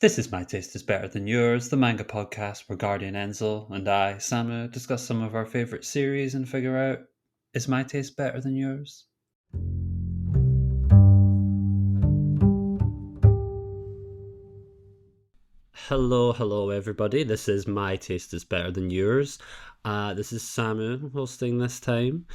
This is My Taste is Better Than Yours, the manga podcast where Guardian Enzo and I, Samu, discuss some of our favourite series and figure out, is my taste better than yours? Hello, everybody. This is My Taste is Better Than Yours. This is Samu hosting this time.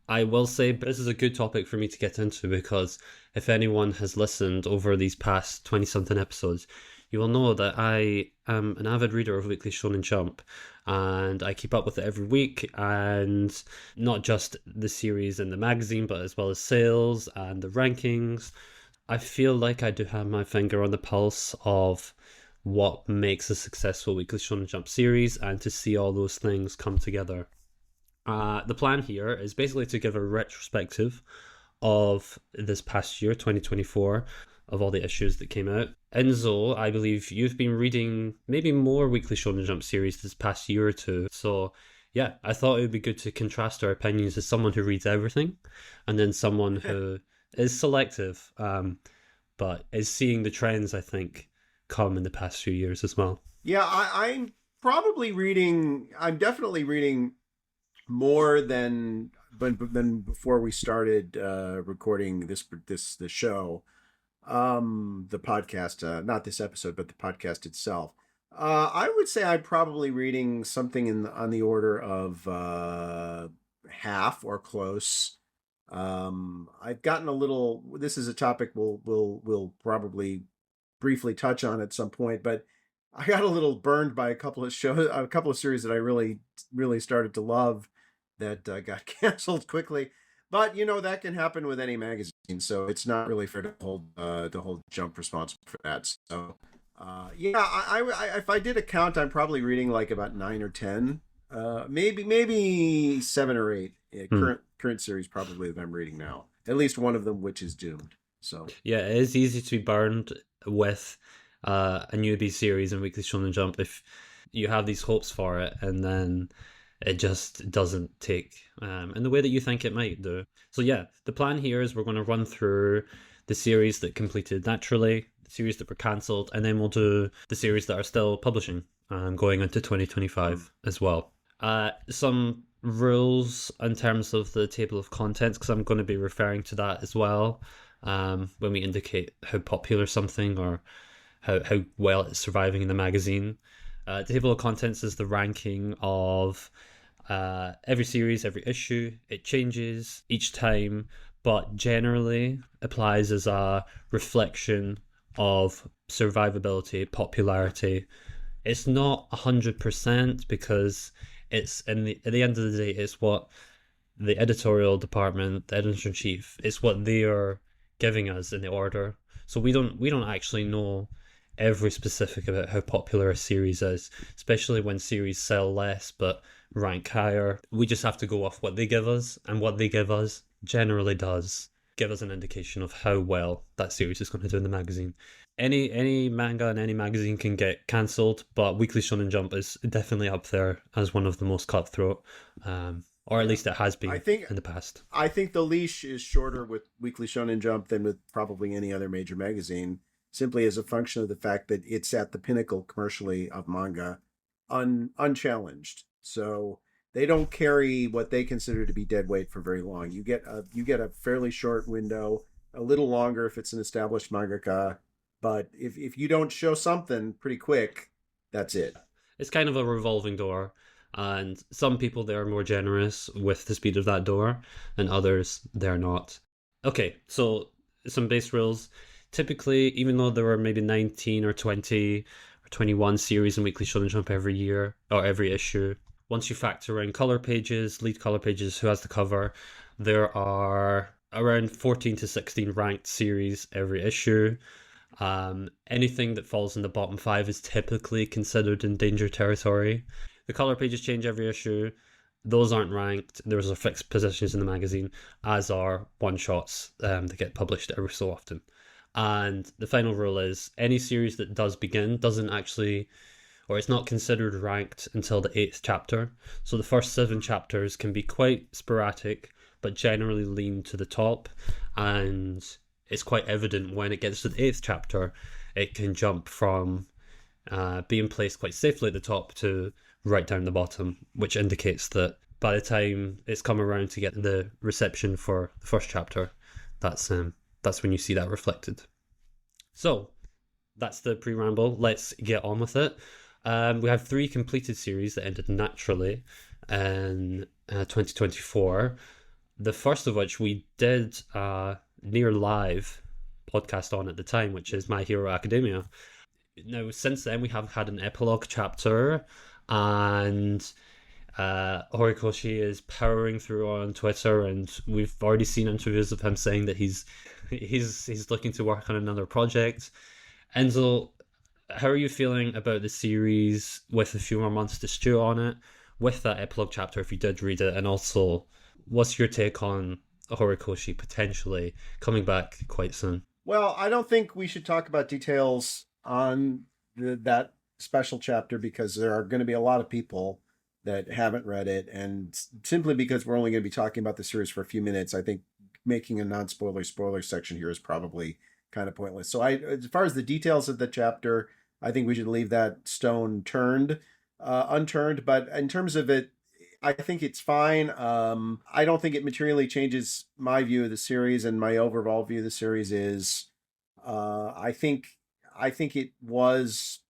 I will say this is a good topic for me to get into because if anyone has listened over these past 20-something episodes, you will know that I am an avid reader of Weekly Shonen Jump, and I keep up with it every week, and not just the series in the magazine, but as well as sales and the rankings. I feel like I do have my finger on the pulse of what makes a successful Weekly Shonen Jump series, and to see all those things come together. The plan here is basically to give a retrospective of this past year, 2024, of all the issues that came out. Enzo, I believe you've been reading maybe more Weekly Shonen Jump series this past year or two. So, yeah, I thought it would be good to contrast our opinions as someone who reads everything and then someone who is selective, but is seeing the trends, I think, come in the past few years as well. Yeah, I'm definitely reading more than before we started recording the show, the podcast, not this episode, but the podcast itself. I would say I'm probably reading something on the order of half or close. I've gotten a little. This is a topic we'll probably briefly touch on at some point, but I got a little burned by a couple of series that I really started to love that got canceled quickly. But that can happen with any magazine, so it's not really fair to hold Jump responsible for that. So yeah, I if I did a count, I'm probably reading like about 9 or 10, maybe 7 or 8 current series probably that I'm reading now. At least one of them, which is doomed. So yeah, it is easy to be burned with a newbie series in Weekly Shonen Jump if you have these hopes for it and then it just doesn't take in the way that you think it might do. So yeah, the plan here is we're going to run through the series that completed naturally, the series that were cancelled, and then we'll do the series that are still publishing going into 2025 as well. Some rules in terms of the table of contents, because I'm going to be referring to that as well when we indicate how popular something or how well it's surviving in the magazine. The table of contents is the ranking of every series, every issue. It changes each time, but generally applies as a reflection of survivability, popularity. It's not 100% because it's at the end of the day, it's what the editorial department, the editor-in-chief, it's what they are giving us in the order. So we don't actually know every specific about how popular a series is, especially when series sell less but rank higher. We just have to go off what they give us, and what they give us generally does give us an indication of how well that series is going to do in the magazine. Any manga and any magazine can get cancelled, but Weekly Shonen Jump is definitely up there as one of the most cutthroat, or at least it has been in the past. I think the leash is shorter with Weekly Shonen Jump than with probably any other major magazine, simply as a function of the fact that it's at the pinnacle commercially of manga, unchallenged. So they don't carry what they consider to be dead weight for very long. You get a fairly short window, a little longer if it's an established mangaka, but if you don't show something pretty quick, that's it. It's kind of a revolving door, and some people they are more generous with the speed of that door, and others they're not. Okay, so some base rules. Typically, even though there were maybe 19 or 20 or 21 series in Weekly Shonen Jump every year, or every issue, once you factor in color pages, lead color pages, who has the cover, there are around 14 to 16 ranked series every issue. Anything that falls in the bottom 5 is typically considered in danger territory. The color pages change every issue. Those aren't ranked. There's a fixed positions in the magazine, as are one-shots that get published every so often. And the final rule is any series that does begin doesn't actually, or it's not considered ranked until the 8th chapter. So the first 7 chapters can be quite sporadic, but generally lean to the top. And it's quite evident when it gets to the 8th chapter, it can jump from being placed quite safely at the top to right down the bottom, which indicates that by the time it's come around to get the reception for the first chapter, that's when you see that reflected. So that's the pre-ramble. Let's get on with it. We have 3 completed series that ended naturally in 2024. The first of which we did near live podcast on at the time, which is My Hero Academia. Now, since then, we have had an epilogue chapter, and Horikoshi is powering through on Twitter, and we've already seen interviews of him saying that he's looking to work on another project. Enzo, how are you feeling about the series with a few more months to stew on it, with that epilogue chapter if you did read it, and also what's your take on Horikoshi potentially coming back quite soon? Well, I don't think we should talk about details on that special chapter because there are going to be a lot of people that haven't read it, and simply because we're only going to be talking about the series for a few minutes, I think making a non-spoiler spoiler section here is probably kind of pointless. So as far as the details of the chapter, I think we should leave that stone unturned. But in terms of it, I think it's fine. I don't think it materially changes my view of the series, and my overall view of the series is, I think it was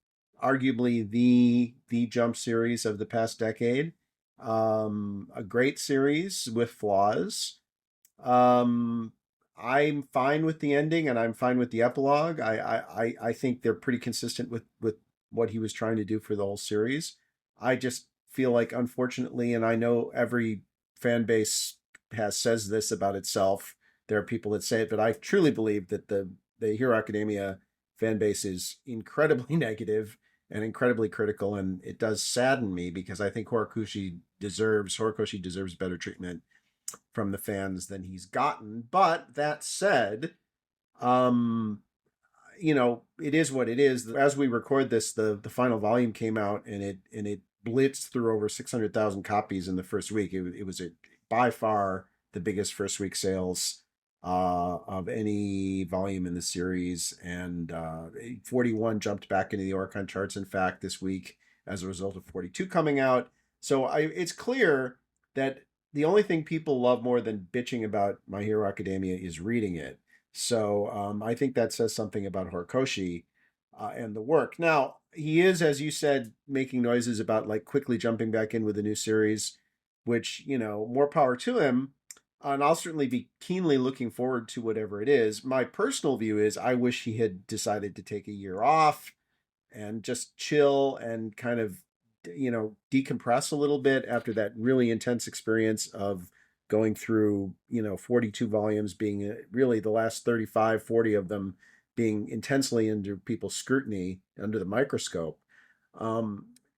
arguably the Jump series of the past decade. A great series with flaws. I'm fine with the ending, and I'm fine with the epilogue. I think they're pretty consistent with what he was trying to do for the whole series. I just feel like, unfortunately, and I know every fan base says this about itself, there are people that say it, but I truly believe that the Hero Academia fan base is incredibly negative and incredibly critical, and it does sadden me because I think Horikoshi deserves better treatment from the fans than he's gotten. But that said, it is what it is. As we record this, the final volume came out, and it blitzed through over 600,000 copies in the first week. It was by far the biggest first week sales of any volume in the series, and 41 jumped back into the Oricon charts, in fact, this week as a result of 42 coming out. So it's clear that the only thing people love more than bitching about My Hero Academia is reading it. So I think that says something about Horikoshi and the work. Now, he is, as you said, making noises about like quickly jumping back in with a new series, which, more power to him. And I'll certainly be keenly looking forward to whatever it is. My personal view is I wish he had decided to take a year off and just chill and kind of, decompress a little bit after that really intense experience of going through, 42 volumes, being really the last 35, 40 of them being intensely under people's scrutiny under the microscope.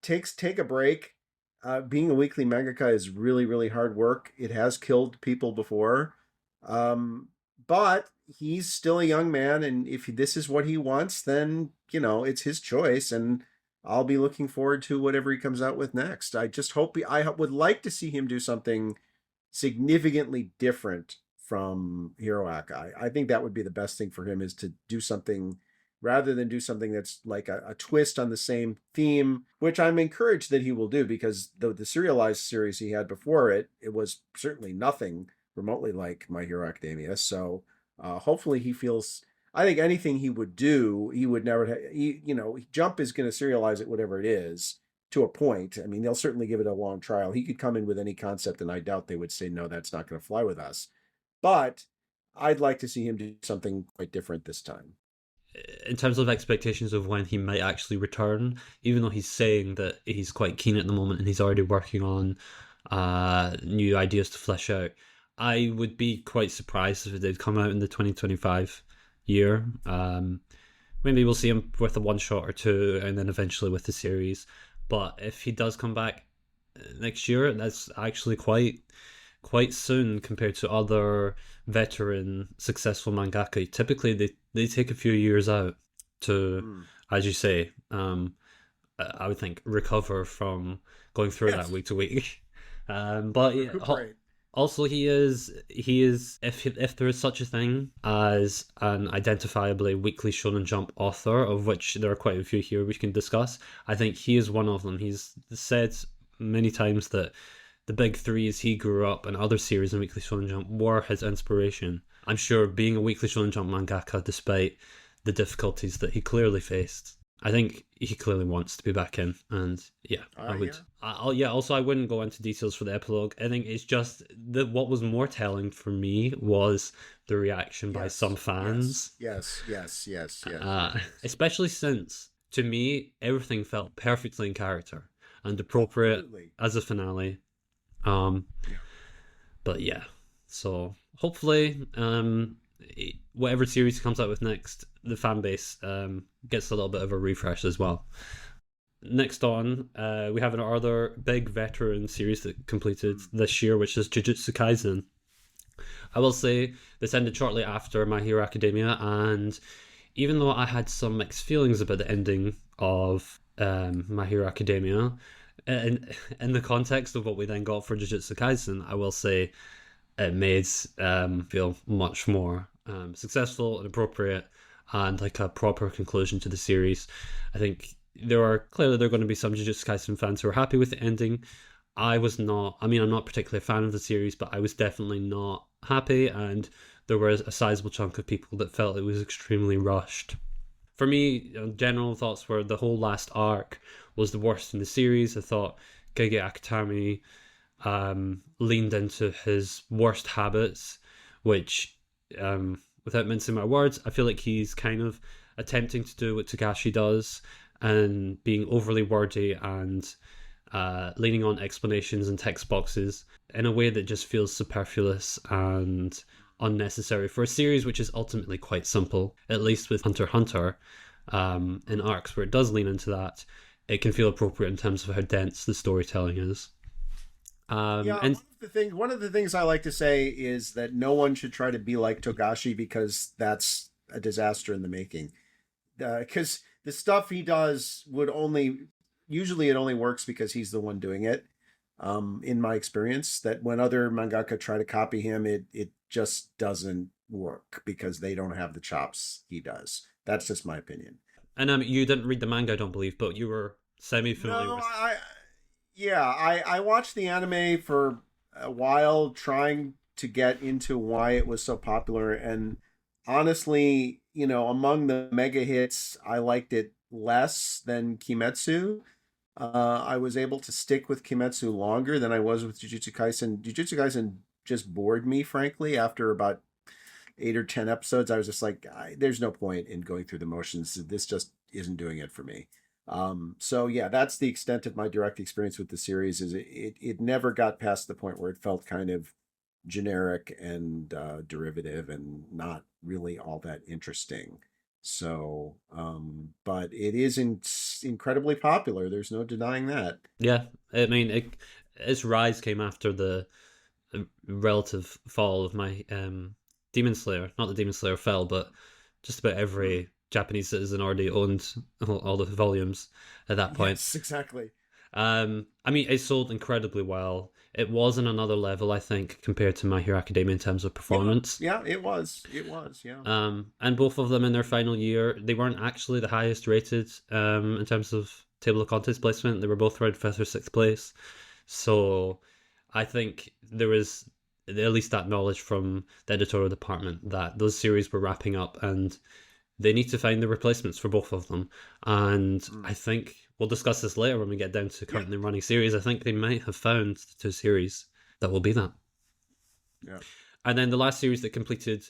Take a break. Being a weekly mangaka is really, really hard work. It has killed people before. But he's still a young man, and if this is what he wants, then, it's his choice, and I'll be looking forward to whatever he comes out with next. I just hope I would like to see him do something significantly different from Hiroak. I think that would be the best thing for him, is to do something rather than do something that's like a twist on the same theme, which I'm encouraged that he will do, because the serialized series he had before it was certainly nothing remotely like My Hero Academia. So hopefully he feels, I think anything he would do, he would never, Jump is going to serialize it, whatever it is, to a point. I mean, they'll certainly give it a long trial. He could come in with any concept, and I doubt they would say, no, that's not going to fly with us. But I'd like to see him do something quite different this time. In terms of expectations of when he might actually return, even though he's saying that he's quite keen at the moment and he's already working on new ideas to flesh out, I would be quite surprised if it did come out in the 2025 year. Maybe we'll see him with a one shot or two, and then eventually with the series. But if he does come back next year, that's actually quite soon compared to other veteran successful mangaka. Typically they take a few years out to, as you say, I would think recover from going through that week to week. But yeah, Also, he is if there is such a thing as an identifiably weekly Shonen Jump author, of which there are quite a few here we can discuss. I think he is one of them. He's said many times that the big three as he grew up and other series in Weekly Shonen Jump were his inspiration. I'm sure being a Weekly Shonen Jump mangaka, despite the difficulties that he clearly faced, I think he clearly wants to be back in, and yeah, I would. Yeah. Also, I wouldn't go into details for the epilogue. I think it's just that what was more telling for me was the reaction by some fans. Yes. Especially since, to me, everything felt perfectly in character and appropriate as a finale. But yeah, so hopefully, whatever series comes out with next, the fan base gets a little bit of a refresh as well. Next on, we have another big veteran series that completed this year, which is Jujutsu Kaisen. I will say this ended shortly after My Hero Academia, and even though I had some mixed feelings about the ending of My Hero Academia, in the context of what we then got for Jujutsu Kaisen, I will say it made feel much more successful and appropriate, and like a proper conclusion to the series. I think there are going to be some Jujutsu Kaisen fans who are happy with the ending. I'm not particularly a fan of the series, but I was definitely not happy, and there was a sizable chunk of people that felt it was extremely rushed. For me, general thoughts were the whole last arc was the worst in the series. I thought Gege Akutami leaned into his worst habits, which, without mincing my words, I feel like he's kind of attempting to do what Togashi does and being overly wordy and leaning on explanations and text boxes in a way that just feels superfluous and unnecessary for a series which is ultimately quite simple. At least with Hunter x Hunter, in arcs where it does lean into that, it can feel appropriate in terms of how dense the storytelling is. And one of the things I like to say is that no one should try to be like Togashi, because that's a disaster in the making. Because the stuff he does usually it only works because he's the one doing it. In my experience, that when other mangaka try to copy him, it just doesn't work because they don't have the chops he does. That's just my opinion. And you didn't read the manga, I don't believe, but you were semi-familiar with... I watched the anime for a while, trying to get into why it was so popular, and honestly, among the mega hits, I liked it less than Kimetsu. I was able to stick with Kimetsu longer than I was with Jujutsu Kaisen. Jujutsu Kaisen just bored me, frankly, after about 8 or 10 episodes. I was just like, there's no point in going through the motions. This just isn't doing it for me. So yeah, that's the extent of my direct experience with the series. Is it never got past the point where it felt kind of generic and derivative and not really all that interesting. So, but it is incredibly popular. There's no denying that. Yeah, I mean, its rise came after the relative fall of my Demon Slayer. Not that Demon Slayer fell, but just about every Japanese citizen already owned all the volumes at that point. Yes, exactly. I mean, it sold incredibly well. It was on another level, I think, compared to My Hero Academia in terms of performance. Yeah, it was. Yeah. And both of them in their final year, they weren't actually the highest rated in terms of table of contents placement. They were both around 5th or 6th place. So I think there was at least that knowledge from the editorial department that those series were wrapping up and they need to find the replacements for both of them. And I think we'll discuss this later when we get down to currently running series. I think they might have found the 2 series that will be that. Yeah. And then the last series that completed,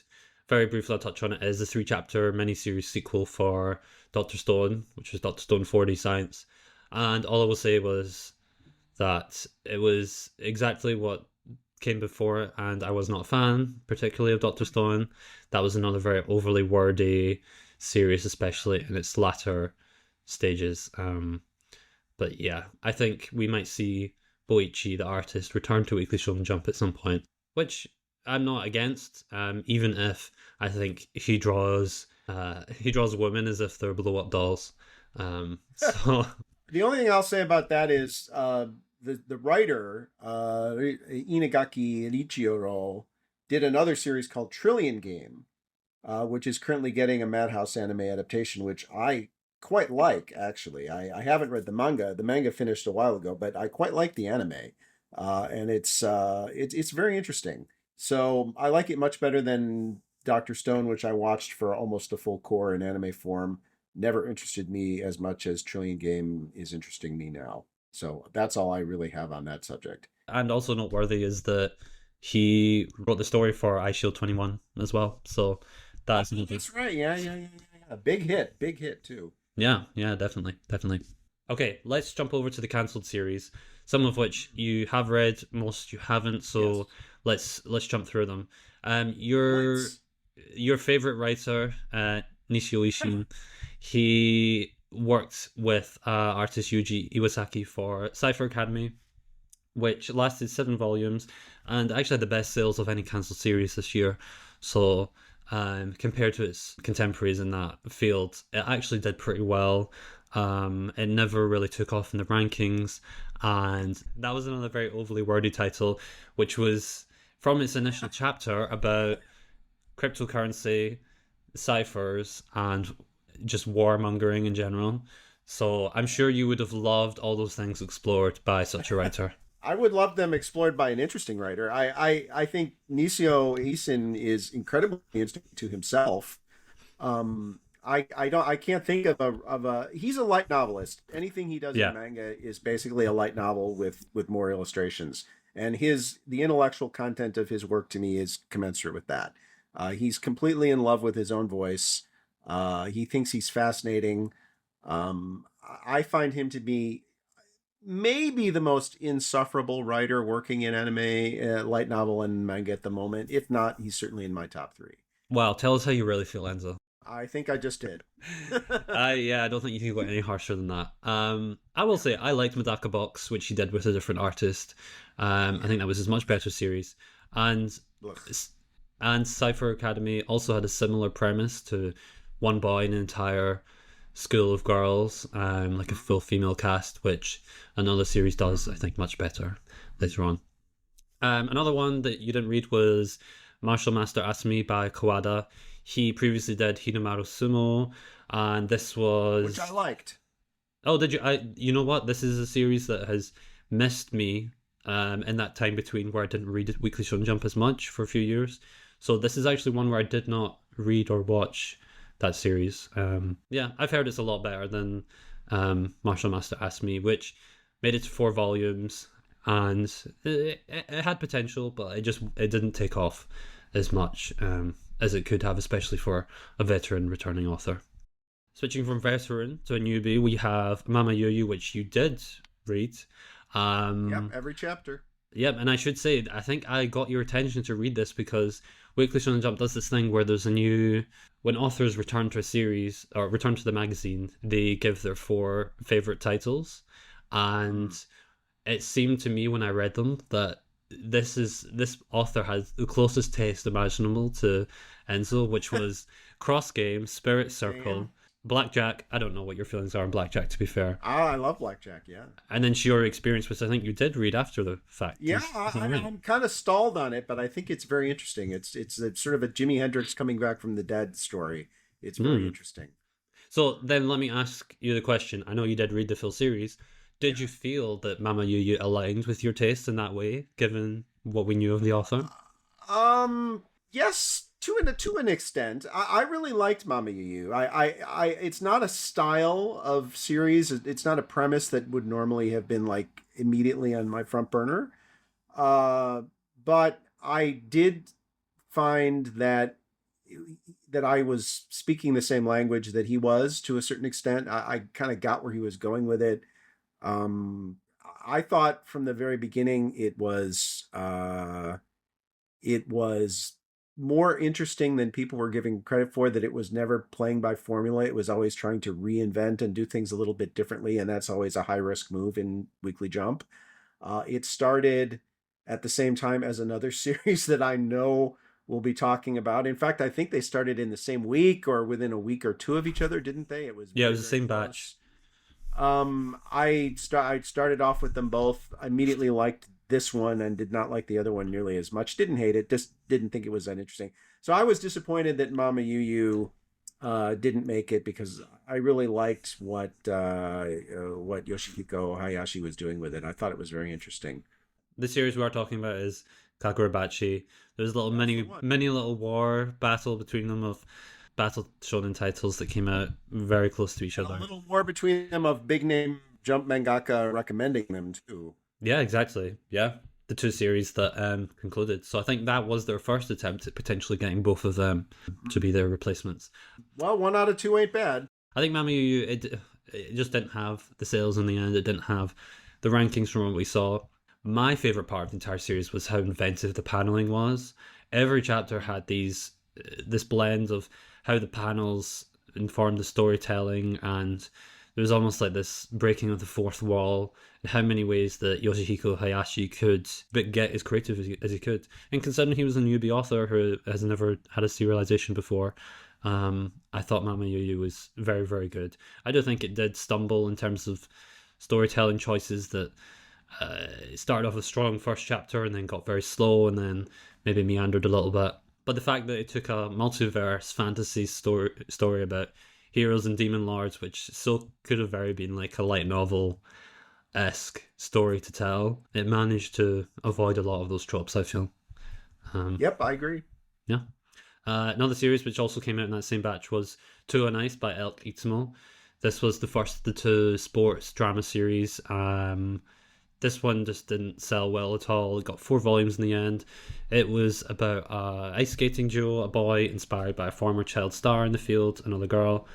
very briefly I'll touch on it, is the 3-chapter miniseries sequel for Dr. Stone, which was Dr. Stone 4D Science. And all I will say was that it was exactly what came before it, and I was not a fan, particularly of Dr. Stone. That was another very overly wordy series, especially in its latter stages. But yeah, I think we might see Boichi, the artist, return to Weekly Shonen Jump at some point, which I'm not against, even if I think he draws women as if they're blow-up dolls. So the only thing I'll say about that is the writer Inagaki Richioro did another series called Trillion Game, which is currently getting a Madhouse anime adaptation, which I quite like, actually. I haven't read the manga. The manga finished a while ago, but I quite like the anime. And it's very interesting. So I like it much better than Dr. Stone, which I watched for almost a full core in anime form. Never interested me as much as Trillion Game is interesting me now. So that's all I really have on that subject. And also noteworthy is that he wrote the story for I Shield 21 as well. So that's another. That's right. Yeah. A big hit too. Yeah, definitely, definitely. Okay, let's jump over to the cancelled series. Some of which you have read, most you haven't. So let's jump through them. Your Let's. your favorite writer, Nishio Ishin, he worked with artist Yuji Iwasaki for Cipher Academy, which lasted 7 volumes and actually had the best sales of any cancelled series this year. So compared to its contemporaries in that field, it actually did pretty well. It never really took off in the rankings, and that was another very overly wordy title, which was from its initial chapter about cryptocurrency, ciphers, and just warmongering in general. So I'm sure you would have loved all those things explored by such a writer. I would love them explored by an interesting writer. I think Nisio Isin is incredibly interesting to himself. I can't think of a he's a light novelist. Anything he does Yeah. in manga is basically a light novel with more illustrations. And the intellectual content of his work to me is commensurate with that. He's completely in love with his own voice. He thinks he's fascinating. I find him to be maybe the most insufferable writer working in anime, light novel, and manga at the moment. If not, he's certainly in my top three. Wow, tell us how you really feel, Enzo. I think I just did. I don't think you can go any harsher than that. I will say I liked Medaka Box, which he did with a different artist. I think that was his much better series, and Ugh. and Cipher Academy also had a similar premise to one boy in an entire school of girls, like a full female cast, which another series does, I think, much better later on. Another one that you didn't read was Martial Master Asumi by Kawada. He previously did Hinomaru Sumo, and this was Which I liked. Oh, did you? You know what? This is a series that has missed me in that time between where I didn't read Weekly Shonen Jump as much for a few years. So this is actually one where I did not read or watch that series. Yeah, I've heard it's a lot better than Martial Master Asumi, which made it to 4 volumes, and it had potential, but it didn't take off as much as it could have, especially for a veteran returning author. Switching from veteran to a newbie, we have Mama Yuyu, which you did read. Yep, every chapter. Yep, and I should say, I think I got your attention to read this because Weekly Shonen Jump does this thing where there's when authors return to a series or return to the magazine, they give their 4 favorite titles, and it seemed to me when I read them that this author has the closest taste imaginable to Enzo, which was Cross Game, Spirit Circle, Damn. Blackjack. I don't know what your feelings are on Blackjack, to be fair. I love Blackjack, yeah. And then Shiori Experience, which I think you did read after the fact. Yeah, Is that right? I'm kind of stalled on it, but I think it's very interesting. It's sort of a Jimi Hendrix coming back from the dead story. It's very interesting. So then let me ask you the question. I know you did read the full series. Did you feel that Mama Yuyu aligned with your taste in that way, given what we knew of the author? Yes, to an extent. I really liked Mama Yu. It's not a style of series. It's not a premise that would normally have been like immediately on my front burner. But I did find that I was speaking the same language that he was to a certain extent. I kind of got where he was going with it. I thought from the very beginning it was more interesting than people were giving credit for, that it was never playing by formula. It was always trying to reinvent and do things a little bit differently, and that's always a high risk move in Weekly Jump. It started at the same time as another series that I know we'll be talking about. In fact, I think they started in the same week or within a week or two of each other, didn't they? It was Yeah, it very, was the very same close. batch. I started off with them both. I immediately liked this one and did not like the other one nearly as much. Didn't hate it, just didn't think it was that interesting. So I was disappointed that Mama Yu Yu didn't make it, because I really liked what Yoshihiko Hayashi was doing with it. I thought it was very interesting. The series we are talking about is Kagurabachi. There's a little mini little war battle between them of battle shonen titles that came out very close to each other. A little war between them of big name Jump mangaka recommending them too. Yeah, exactly. Yeah, the two series that concluded. So I think that was their first attempt at potentially getting both of them to be their replacements. Well, 1 out of 2 ain't bad. I think Mama Yu Yu, it just didn't have the sales in the end. It didn't have the rankings from what we saw. My favorite part of the entire series was how inventive the paneling was. Every chapter had this blend of how the panels informed the storytelling, and there was almost like this breaking of the fourth wall, and how many ways that Yoshihiko Hayashi could get as creative as he could. And considering he was a newbie author who has never had a serialization before, I thought Mama Yu Yu was very, very good. I do think it did stumble in terms of storytelling choices, that it started off a strong first chapter and then got very slow and then maybe meandered a little bit. But the fact that it took a multiverse fantasy story about heroes and demon lords, which so could have very been like a light novel-esque story to tell, it managed to avoid a lot of those tropes, I feel. Yep, I agree. Yeah. Another series which also came out in that same batch was Two on Ice by Elk Itsumo. This was the first of the two sports drama series. This one just didn't sell well at all. It got 4 volumes in the end. It was about an ice skating duo, a boy inspired by a former child star in the field, another girl,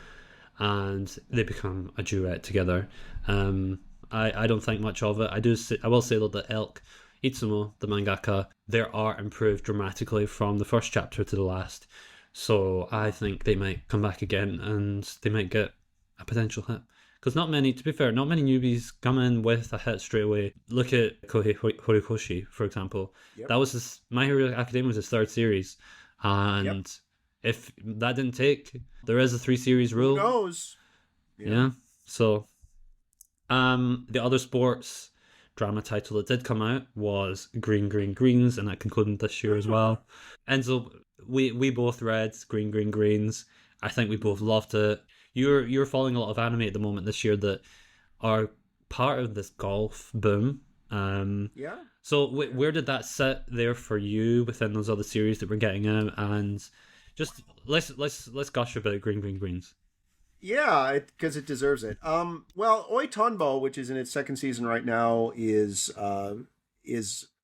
and they become a duet together. I don't think much of it. I will say though that Elk Itsumo, the mangaka, their art improved dramatically from the first chapter to the last. So I think they might come back again and they might get a potential hit. Because not many newbies come in with a hit straight away. Look at Kohei Horikoshi, for example. Yep. That was My Hero Academia was his 3rd series. And if that didn't take, there is a 3-series rule. Who knows? Yeah. So, the other sports drama title that did come out was Green Green Greens, and that concluded this year as well. Enzo, we both read Green Green Greens. I think we both loved it. You're following a lot of anime at the moment this year that are part of this golf boom. Yeah. So where did that sit there for you within those other series that we're getting out? And just let's gush about Green Green Greens. Yeah, because it deserves it. Well, Oi Tonbo, which is in its 2nd season right now, is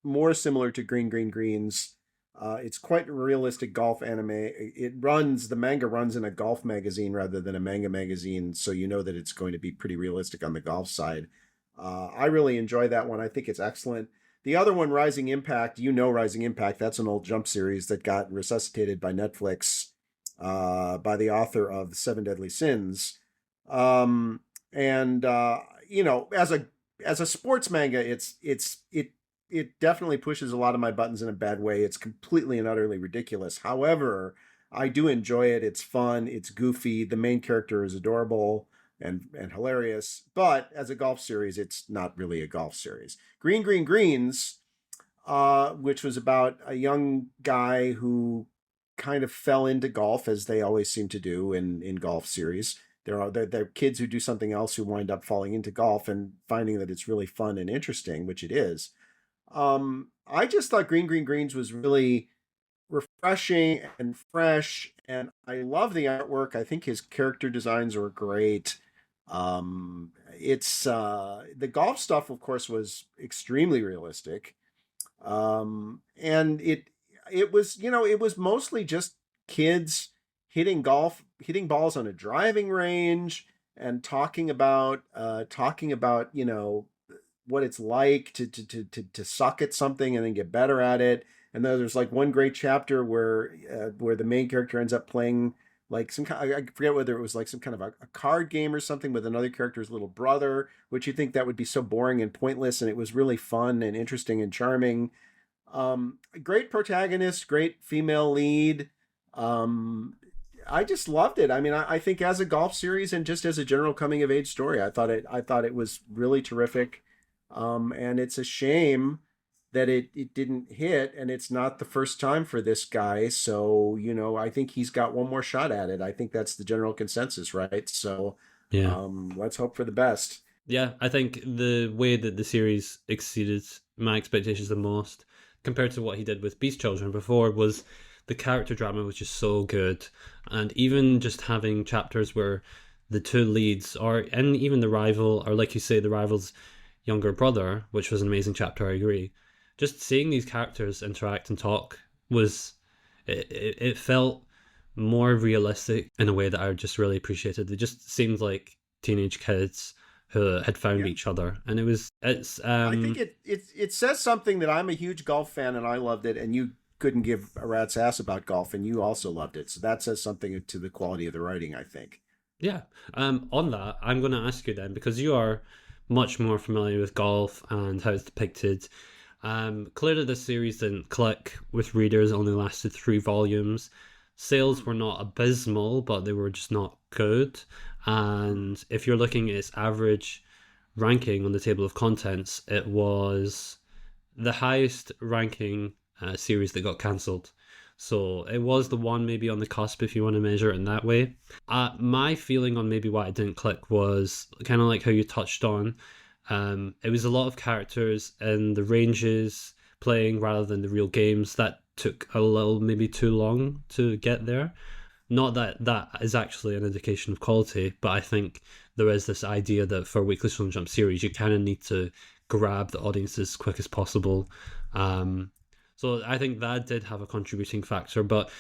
more similar to Green Green Greens. It's quite a realistic golf anime. The manga runs in a golf magazine rather than a manga magazine, so you know that it's going to be pretty realistic on the golf side. I really enjoy that one. I think it's excellent. The other one, Rising Impact, Rising Impact, that's an old Jump series that got resuscitated by Netflix by the author of The 7 Deadly Sins. As a sports manga, it definitely pushes a lot of my buttons in a bad way. It's completely and utterly ridiculous. However, I do enjoy it. It's fun. It's goofy. The main character is adorable and hilarious. But as a golf series, it's not really a golf series. Green Green Greens, which was about a young guy who kind of fell into golf, as they always seem to do in golf series. There are kids who do something else who wind up falling into golf and finding that it's really fun and interesting, which it is. I just thought Green Green Greens was really refreshing and fresh, and I love the artwork. I think his character designs were great. It's the golf stuff, of course, was extremely realistic. And it was mostly just kids hitting balls on a driving range and talking about what it's like to suck at something and then get better at it. And then there's like one great chapter where the main character ends up playing like some kind, I forget whether it was like some kind of a card game or something with another character's little brother, which you think that would be so boring and pointless, and it was really fun and interesting and charming. Great protagonist, great female lead. I just loved it. I mean, I think as a golf series and just as a general coming of age story, I thought it was really terrific. And it's a shame that it didn't hit, and it's not the first time for this guy. So, I think he's got one more shot at it. I think that's the general consensus, right? So, Yeah. let's hope for the best. Yeah, I think the way that the series exceeded my expectations the most compared to what he did with Beast Children before was the character drama was just so good. And even just having chapters where the two leads are, and even the rival, or like you say, the rival's younger brother, which was an amazing chapter, I agree. Just seeing these characters interact and talk was, it felt more realistic in a way that I just really appreciated. They just seemed like teenage kids who had found Yeah. each other, and it's I think it says something that I'm a huge golf fan and I loved it, and you couldn't give a rat's ass about golf and you also loved it. So that says something to the quality of the writing, I think. yeah. On that, I'm going to ask you then, because you are much more familiar with golf and how it's depicted. Clearly, this series didn't click with readers. It only lasted 3 volumes. Sales were not abysmal, but they were just not good. And if you're looking at its average ranking on the table of contents, it was the highest ranking series that got cancelled. So it was the one maybe on the cusp if you want to measure it in that way. My feeling on maybe why it didn't click was kind of like how you touched on. It was a lot of characters and the ranges playing rather than the real games that took a little maybe too long to get there. Not that that is actually an indication of quality, but I think there is this idea that for a Weekly Shonen Jump series, you kind of need to grab the audience as quick as possible. Um, so I think that did have a contributing factor. But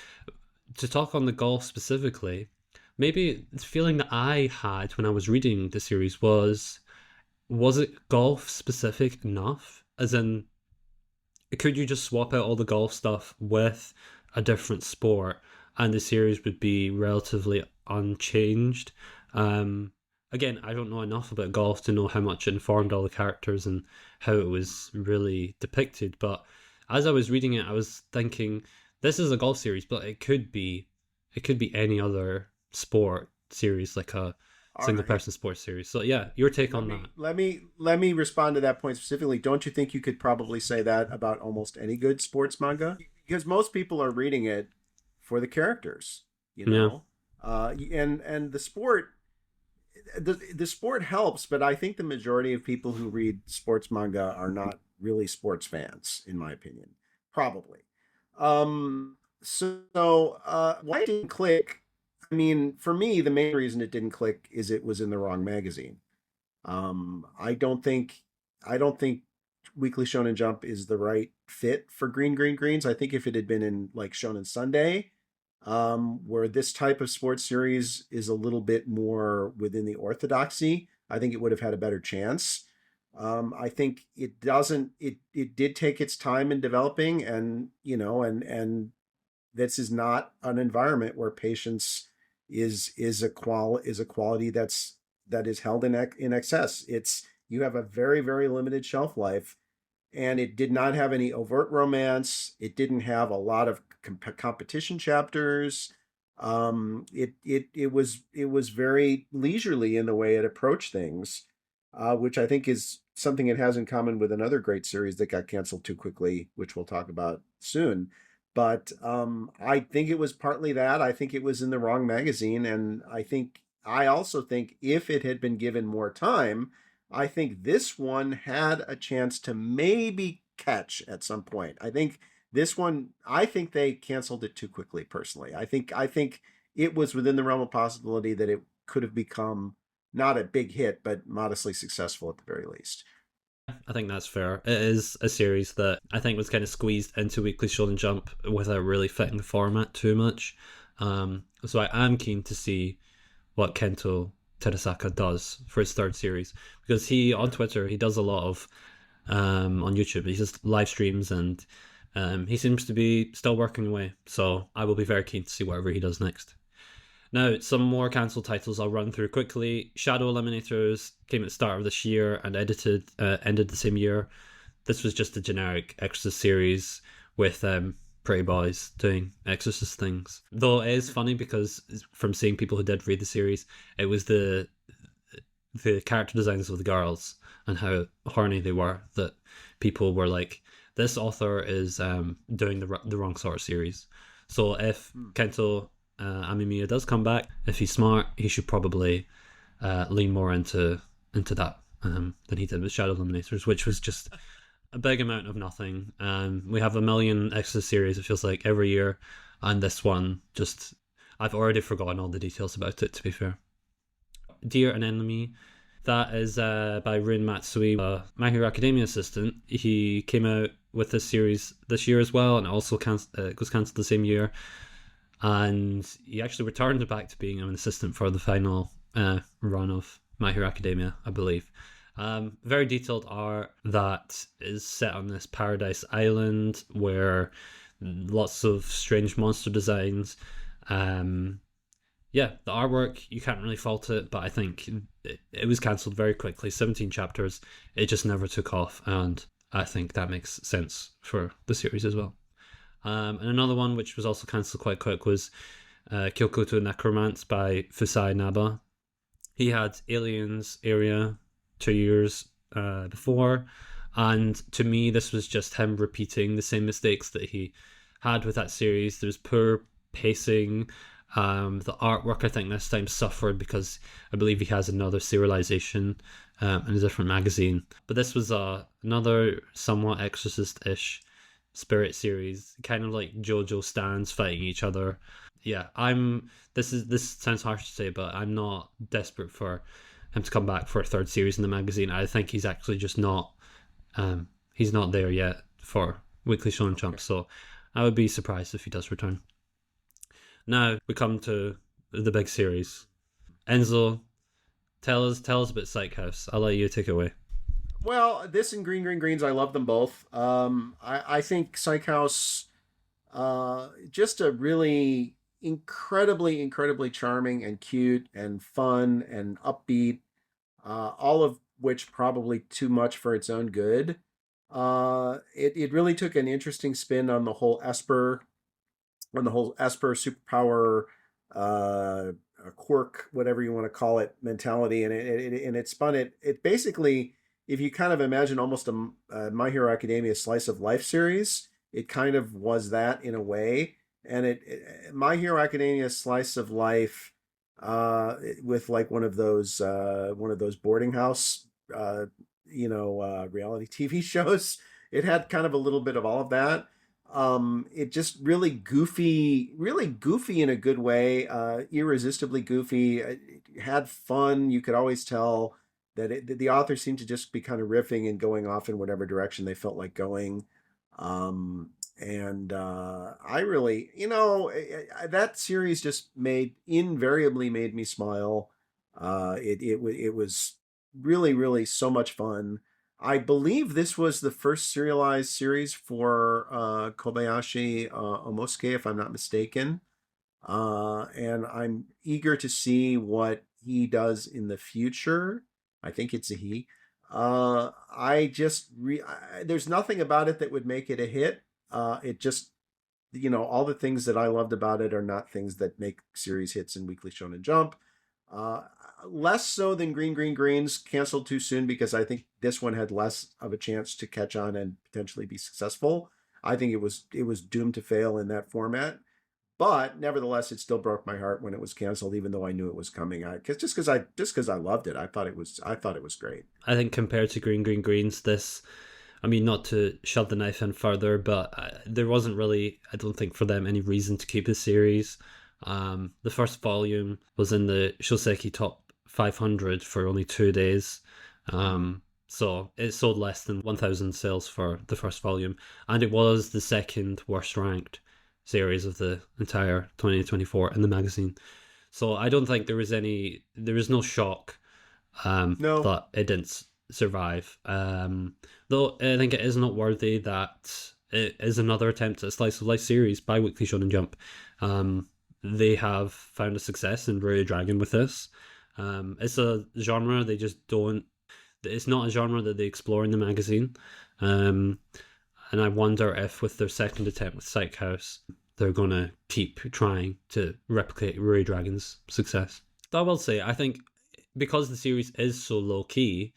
to talk on the golf specifically, maybe the feeling that I had when I was reading the series was it golf specific enough? As in, could you just swap out all the golf stuff with a different sport and the series would be relatively unchanged? Um, Again, I don't know enough about golf to know how much it informed all the characters and how it was really depicted. But as I was reading it, I was thinking, this is a golf series, but it could be any other sport series, like a All single right. person sports series. So yeah, your take Let on me that. let me let me respond to that point specifically. Don't you think you could probably say that about almost any good sports manga? Because most people are reading it for the characters, you Yeah, know. And the sport helps, but I think the majority of people who read sports manga are not really sports fans, in my opinion. Probably. Why it didn't click? I mean, for me, the main reason it didn't click is it was in the wrong magazine. I don't think Weekly Shonen Jump is the right fit for Greens. I think if it had been in like Shonen Sunday, where this type of sports series is a little bit more within the orthodoxy, I think it would have had a better chance. I think it doesn't. It did take its time in developing, and this is not an environment where patience is a quality that is held in excess. It's You have a very very limited shelf life, and it did not have any overt romance. It didn't have a lot of competition chapters. It was very leisurely in the way it approached things, which I think is something it has in common with another great series that got canceled too quickly, which we'll talk about soon. But I think it was partly that. I think it was in the wrong magazine, and I also think if it had been given more time, I think this one had a chance to maybe catch at some point. I think they canceled it too quickly personally. I think it was within the realm of possibility that it could have become not a big hit, but modestly successful at the very least. I think that's fair. It is a series that I think was kind of squeezed into Weekly Shonen Jump without really fitting the format too much. So I am keen to see what Kento Terasaka does for his third series, because he on Twitter he does a lot of on YouTube he does live streams, and he seems to be still working away. So I will be very keen to see whatever he does next. Now, some more cancelled titles I'll run through quickly. Shadow Eliminators came at the start of this year and ended the same year. This was just a generic Exorcist series with pretty boys doing exorcist things. Though it is funny because from seeing people who did read the series, it was the character designs of the girls and how horny they were that people were like, this author is doing the wrong sort of series. So if Kento Amemiya does come back, if he's smart, he should probably lean more into that than he did with Shadow Eliminators, which was just a big amount of nothing. We have a million extra series, it feels like, every year, and this one, just, I've already forgotten all the details about it, to be fair. Dear an Enemy, that is by Run Matsui, a My Hero Academia assistant. He came out with this series this year as well, and it also was cancelled the same year. And he actually returned back to being an assistant for the final run of My Hero Academia, I believe. Very detailed art that is set on this paradise island where lots of strange monster designs. Yeah, the artwork, you can't really fault it, but I think it was cancelled very quickly. 17 chapters, it just never took off, and I think that makes sense for the series as well. And another one which was also cancelled quite quick was Kyokuto Necromance by Fusai Naba. He had Aliens Area 2 years before, and to me this was just him repeating the same mistakes that he had with that series. There's poor pacing. The artwork, I think, this time suffered because I believe he has another serialization in a different magazine. But this was another somewhat Exorcist-ish spirit series, kind of like JoJo stands fighting each other. Yeah, this sounds harsh to say, but I'm not desperate for him to come back for a third series in the magazine. I think he's actually just not he's not there yet for Weekly Shonen Jump, so I would be surprised if he does return. Now we come to the big series. Enzo, tell us about Psych House. I'll let you take it away. Well, this and Greens, I love them both. I think Psych House, just a really incredibly charming and cute and fun and upbeat, all of which probably too much for its own good. It really took an interesting spin on the whole Esper superpower, quirk, whatever you want to call it, mentality, and it spun it basically. If you kind of imagine almost a My Hero Academia slice of life series, it kind of was that in a way. And My Hero Academia slice of life, with like one of those boarding house, reality TV shows. It had kind of a little bit of all of that. It just really goofy in a good way, irresistibly goofy. It had fun. You could always tell that the author seemed to just be kind of riffing and going off in whatever direction they felt like going. I really, that series just invariably made me smile. It was really so much fun. I believe this was the first serialized series for Kobayashi Omosuke, if I'm not mistaken. And I'm eager to see what he does in the future. I think it's a he. There's nothing about it that would make it a hit. It just, all the things that I loved about it are not things that make series hits in Weekly Shonen Jump. Less so than Greens canceled too soon, because I think this one had less of a chance to catch on and potentially be successful. I think it was doomed to fail in that format. But nevertheless, it still broke my heart when it was canceled, even though I knew it was coming. Because I loved it. I thought it was great. I think compared to Greens, this, I mean, not to shove the knife in further, but there wasn't really, I don't think, for them any reason to keep the series. The first volume was in the Shoseki Top 500 for only 2 days. So it sold less than 1,000 sales for the first volume, and it was the second worst ranked series of the entire 2024 in the magazine. So I don't think there was no shock that it didn't survive. Though I think it is noteworthy that it is another attempt at a slice of life series by Weekly Shonen Jump. They have found a success in Rurouni Dragon with this. It's a genre they just don't. It's not a genre that they explore in the magazine. And I wonder if with their second attempt with Psych House, they're going to keep trying to replicate Ruri Dragon's success. Though I will say, I think because the series is so low-key,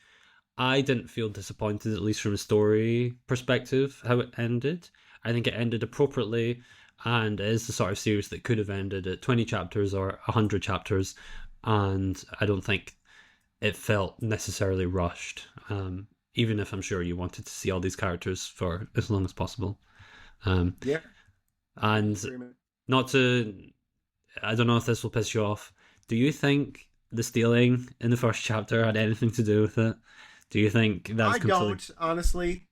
I didn't feel disappointed, at least from a story perspective, how it ended. I think it ended appropriately, and it is the sort of series that could have ended at 20 chapters or 100 chapters, and I don't think it felt necessarily rushed, even if I'm sure you wanted to see all these characters for as long as possible. Yeah. And not to, I don't know if this will piss you off, do you think the stealing in the first chapter had anything to do with it? Do you think that's don't, honestly.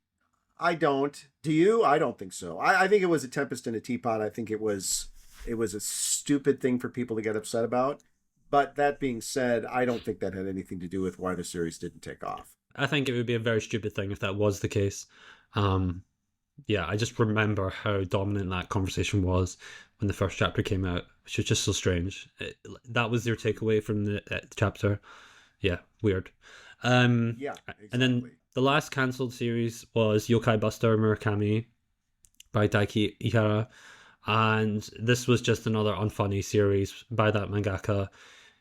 I don't. Do you? I don't think so. I think it was a tempest in a teapot. I think it was a stupid thing for people to get upset about. But that being said, I don't think that had anything to do with why the series didn't take off. I think it would be a very stupid thing if that was the case. Yeah, I just remember how dominant that conversation was when the first chapter came out, which was just so strange. That was your takeaway from the chapter. Yeah, weird. Yeah, exactly. And then the last cancelled series was Yokai Buster Murakami by Daiki Ihara, and this was just another unfunny series by that mangaka.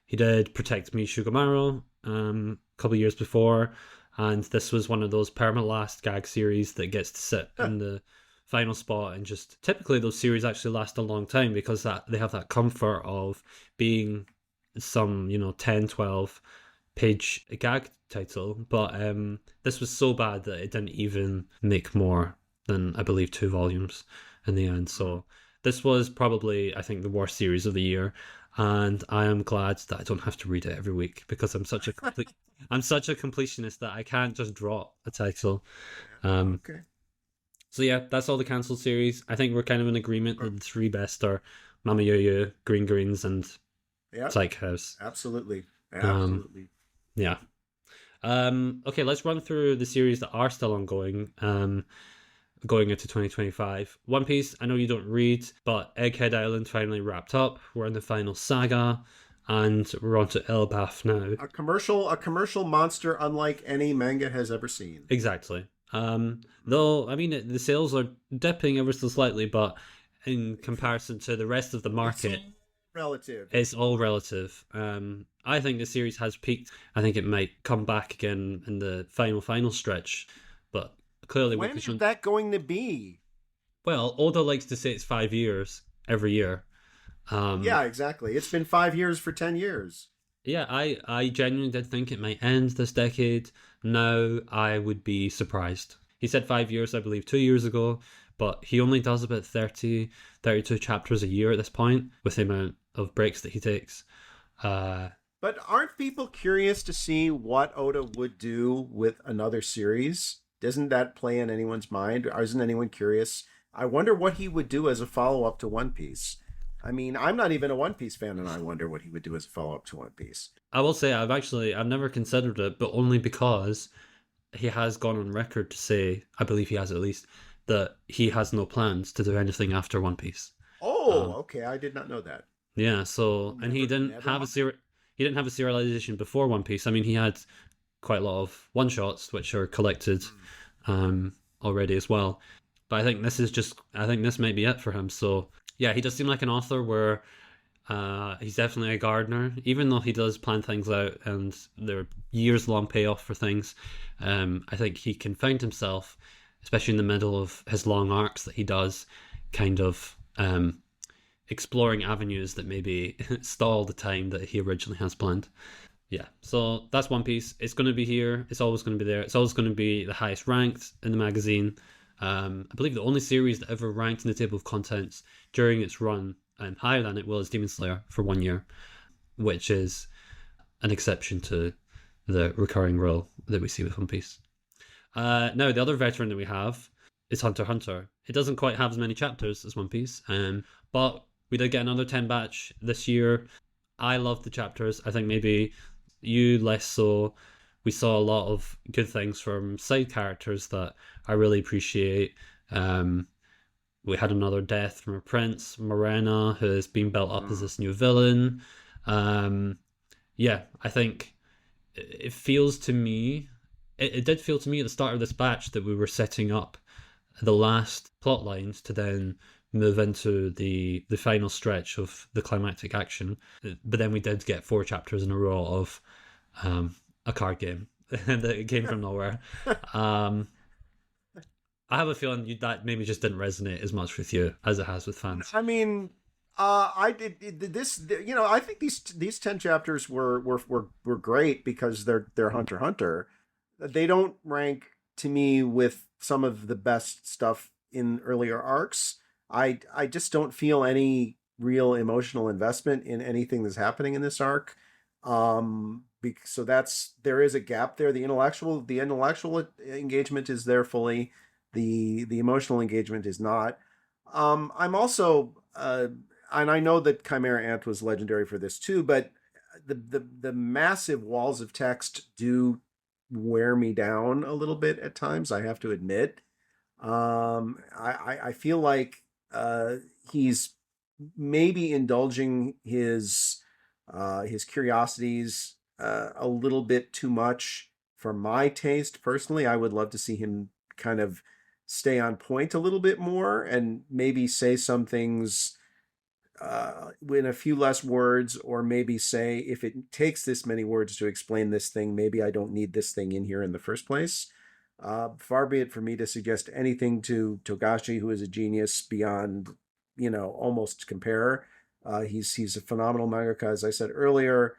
He did Protect Me Shugamaru a couple of years before, and this was one of those perma-last gag series that gets to sit in the final spot, and just typically those series actually last a long time because that they have that comfort of being some 10, 12 page gag title, but this was so bad that it didn't even make more than, I believe, 2 volumes in the end. So this was probably, I think, the worst series of the year, and I am glad that I don't have to read it every week because I'm such a completionist that I can't just drop a title. Okay. So yeah, that's all the cancelled series. I think we're kind of in agreement that the 3 best are Mama Yo-Yo, Green Greens, and Psych House. Absolutely. Yeah. Okay, let's run through the series that are still ongoing, going into 2025. One Piece, I know you don't read, but Egghead Island finally wrapped up. We're in the final saga, and we're on to Elbaf now. A commercial monster unlike any manga has ever seen. Exactly. Though, I mean, the sales are dipping ever so slightly, but in comparison to the rest of the market, it's all relative. I think the series has peaked. I think it might come back again in the final stretch, but clearly... When is that going to be? Well, Oda likes to say it's 5 years every year. Yeah, exactly. It's been 5 years for 10 years. Yeah, I genuinely did think it might end this decade. Now I would be surprised. He said 5 years, I believe, 2 years ago, but he only does about 30, 32 chapters a year at this point with the amount of breaks that he takes. But aren't people curious to see what Oda would do with another series? Doesn't that play in anyone's mind? Or isn't anyone curious? I wonder what he would do as a follow-up to One Piece. I mean, I'm not even a One Piece fan, and I wonder what he would do as a follow-up to One Piece. I will say I've never considered it, but only because he has gone on record to say, I believe he has at least, that he has no plans to do anything after One Piece. Oh, okay, I did not know that. Yeah, so and he didn't have a serialization before One Piece. I mean, he had quite a lot of one-shots which are collected already as well. But I think this might be it for him. So yeah, he does seem like an author where he's definitely a gardener, even though he does plan things out and there are years-long payoff for things. I think he can find himself, especially in the middle of his long arcs that he does, kind of exploring avenues that maybe stall the time that he originally has planned. Yeah, so that's One Piece. It's going to be here. It's always going to be there. It's always going to be the highest ranked in the magazine. I believe the only series that ever ranked in the table of contents during its run higher than it was Demon Slayer for 1 year, which is an exception to the recurring rule that we see with One Piece. Now, the other veteran that we have is Hunter x Hunter. It doesn't quite have as many chapters as One Piece, but we did get another 10 batch this year. I loved the chapters. I think maybe you less so. We saw a lot of good things from side characters that I really appreciate. We had another death from a prince, Morena, who has been built up as this new villain. Yeah, I think it feels to me, it did feel to me at the start of this batch that we were setting up the last plot lines to then move into the final stretch of the climactic action. But then we did get 4 chapters in a row of a card game that came from nowhere. I have a feeling that maybe just didn't resonate as much with you as it has with fans. I mean, I did this. You know, I think these 10 chapters were great because they're Hunter x Hunter. They don't rank to me with some of the best stuff in earlier arcs. I just don't feel any real emotional investment in anything that's happening in this arc. So there is a gap there. The intellectual engagement is there fully. The emotional engagement is not. I'm also and I know that Chimera Ant was legendary for this too, but the massive walls of text do wear me down a little bit at times, I have to admit. I feel like he's maybe indulging his curiosities a little bit too much for my taste personally. I would love to see him kind of stay on point a little bit more and maybe say some things in a few less words, or maybe say, if it takes this many words to explain this thing, maybe I don't need this thing in here in the first place. Far be it for me to suggest anything to Togashi, who is a genius beyond, almost compare. He's a phenomenal mangaka, as I said earlier.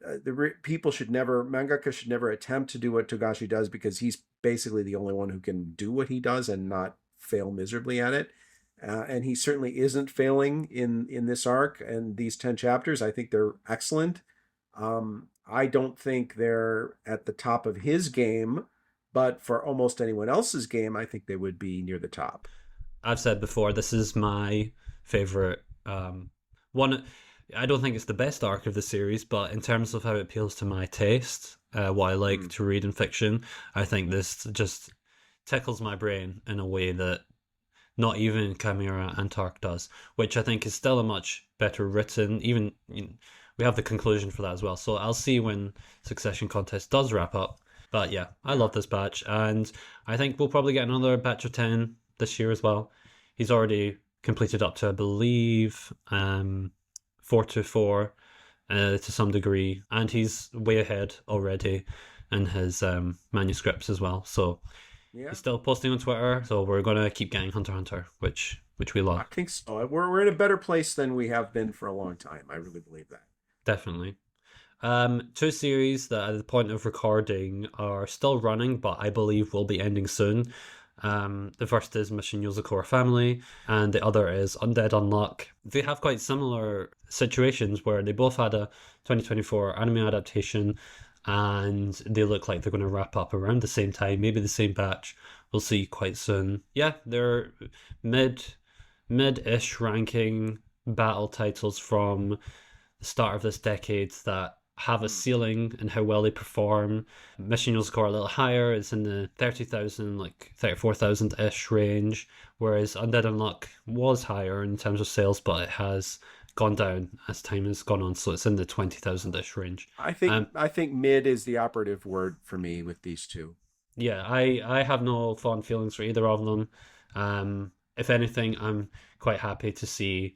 Mangaka should never attempt to do what Togashi does, because he's basically the only one who can do what he does and not fail miserably at it. And he certainly isn't failing in this arc and these 10 chapters. I think they're excellent. I don't think they're at the top of his game, but for almost anyone else's game, I think they would be near the top. I've said before, this is my favorite one. I don't think it's the best arc of the series, but in terms of how it appeals to my taste, what I like to read in fiction, I think this just tickles my brain in a way that not even Chimera Ant does, which I think is still a much better written. Even we have the conclusion for that as well. So I'll see when Succession Contest does wrap up. But yeah, I love this batch, and I think we'll probably get another batch of 10 this year as well. He's already completed up to, I believe, 424 to some degree, and he's way ahead already in his manuscripts as well. So yeah, he's still posting on Twitter, so we're gonna keep getting Hunter x Hunter, which we love. I think so. We're in a better place than we have been for a long time. I really believe that. Definitely. 2 series that at the point of recording are still running, but I believe will be ending soon. The first is Mission Yozakura Family, and the other is Undead Unluck. They have quite similar situations where they both had a 2024 anime adaptation, and they look like they're going to wrap up around the same time, maybe the same batch. We'll see quite soon. Yeah, they're mid-ish ranking battle titles from the start of this decade that have a ceiling in how well they perform. Mission Yozakura a little higher, it's in the 30,000, like 34,000-ish range, whereas Undead Unluck was higher in terms of sales, but it has gone down as time has gone on, so it's in the 20,000-ish range. I think mid is the operative word for me with these two. Yeah, I have no fond feelings for either of them. If anything, I'm quite happy to see,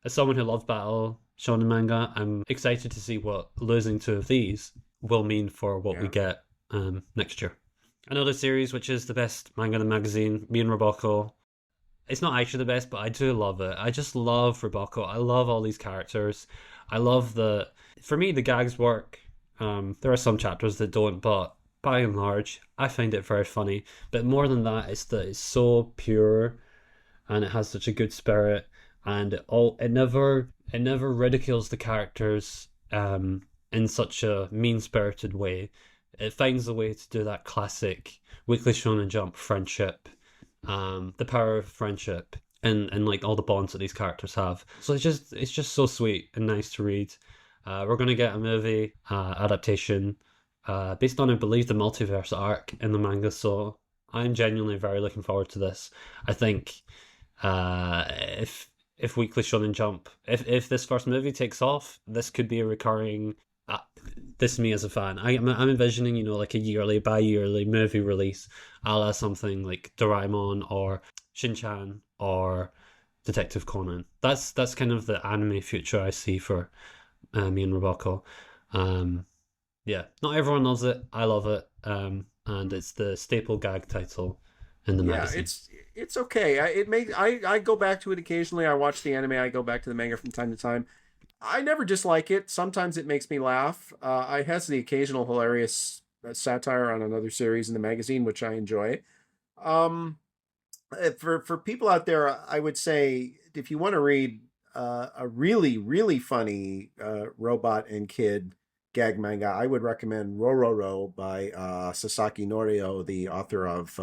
as someone who loves battle shonen manga, I'm excited to see what losing 2 of these will mean for what we get next year. Another series which is the best manga in the magazine, Me and Roboko. It's not actually the best, but I do love it. I just love Roboko. I love all these characters. I love for me, the gags work. There are some chapters that don't, but by and large, I find it very funny. But more than that, it's that it's so pure, and it has such a good spirit, and it never ridicules the characters in such a mean-spirited way. It finds a way to do that classic Weekly Shonen Jump friendship, the power of friendship, and like all the bonds that these characters have. So it's just so sweet and nice to read. We're gonna get a movie adaptation based on, I believe, the multiverse arc in the manga. So I'm genuinely very looking forward to this. I think if Weekly Shonen Jump, if this first movie takes off, this could be a recurring. This is me as a fan. I'm envisioning, like a bi-yearly movie release, a la something like Doraemon or Shin-chan or Detective Conan. That's kind of the anime future I see for me and Roboko. Yeah, not everyone loves it. I love it, and it's the staple gag title in the Yeah, magazine. it's okay. I go back to it occasionally. I watch the anime. I go back to the manga from time to time. I never dislike it. Sometimes it makes me laugh. I has the occasional hilarious satire on another series in the magazine, which I enjoy. Um, for people out there, I would say if you want to read a really funny robot and kid gag manga, I would recommend Rororo by Sasaki Norio, the author of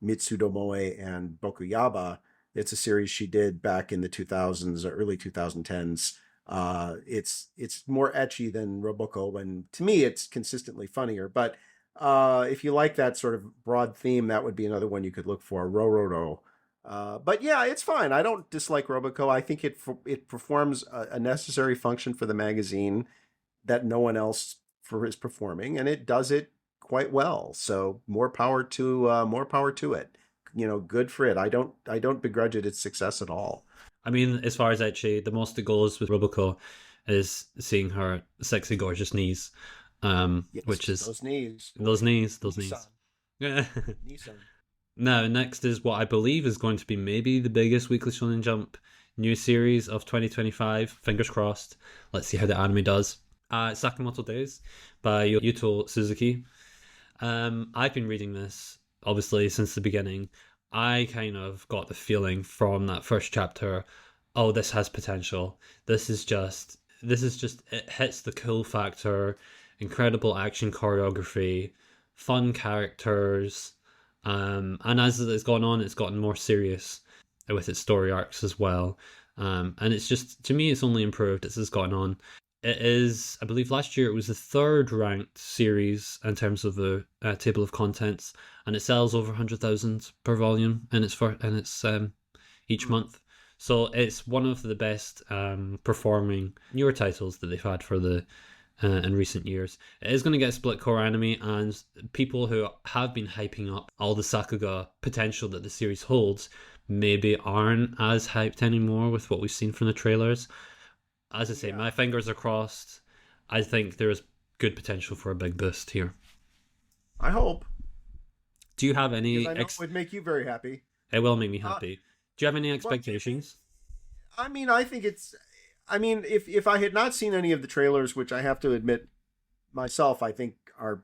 Mitsudomoe and Bokuyaba. It's a series she did back in the 2000s or early 2010s. It's more etchy than Roboko, and to me, it's consistently funnier. But if you like that sort of broad theme, that would be another one you could look for, Rororo. But yeah, it's fine. I don't dislike Roboco. I think it performs a necessary function for the magazine that no one else for is performing, and it does it quite well. So more power to it. You know, good for it. I don't begrudge it its success at all. I mean, as far as actually the most it goes with Roboko is seeing her sexy, gorgeous knees, Yes, which is those knees. those Boy, knees, those Nissan, knees. Yeah. Nissan. Now, next is what I believe is going to be maybe the biggest Weekly Shonen Jump new series of 2025. Fingers crossed. Let's see how the anime does. Sakamoto Days by Yuto Suzuki. I've been reading this obviously since the beginning. I kind of got the feeling from that first chapter, oh, this has potential. This is just it hits the cool factor, incredible action choreography, fun characters, and as it's gone on, it's gotten more serious with its story arcs as well. And it's just, to me, it's only improved as it's gone on. It is, I believe last year it was the third ranked series in terms of the table of contents, and it sells over 100,000 per volume in its each Hmm. month. So it's one of the best performing newer titles that they've had for the in recent years. It is going to get a split core anime, and people who have been hyping up all the Sakuga potential that the series holds maybe aren't as hyped anymore with what we've seen from the trailers. As I say, Yeah, my fingers are crossed. I think there is good potential for a big boost here. I hope, Do you have because any I know it would make you very happy. It will make me Uh, happy. Do you have any well, expectations? I mean, I think it's. I mean, if I had not seen any of the trailers, which I have to admit myself, I think are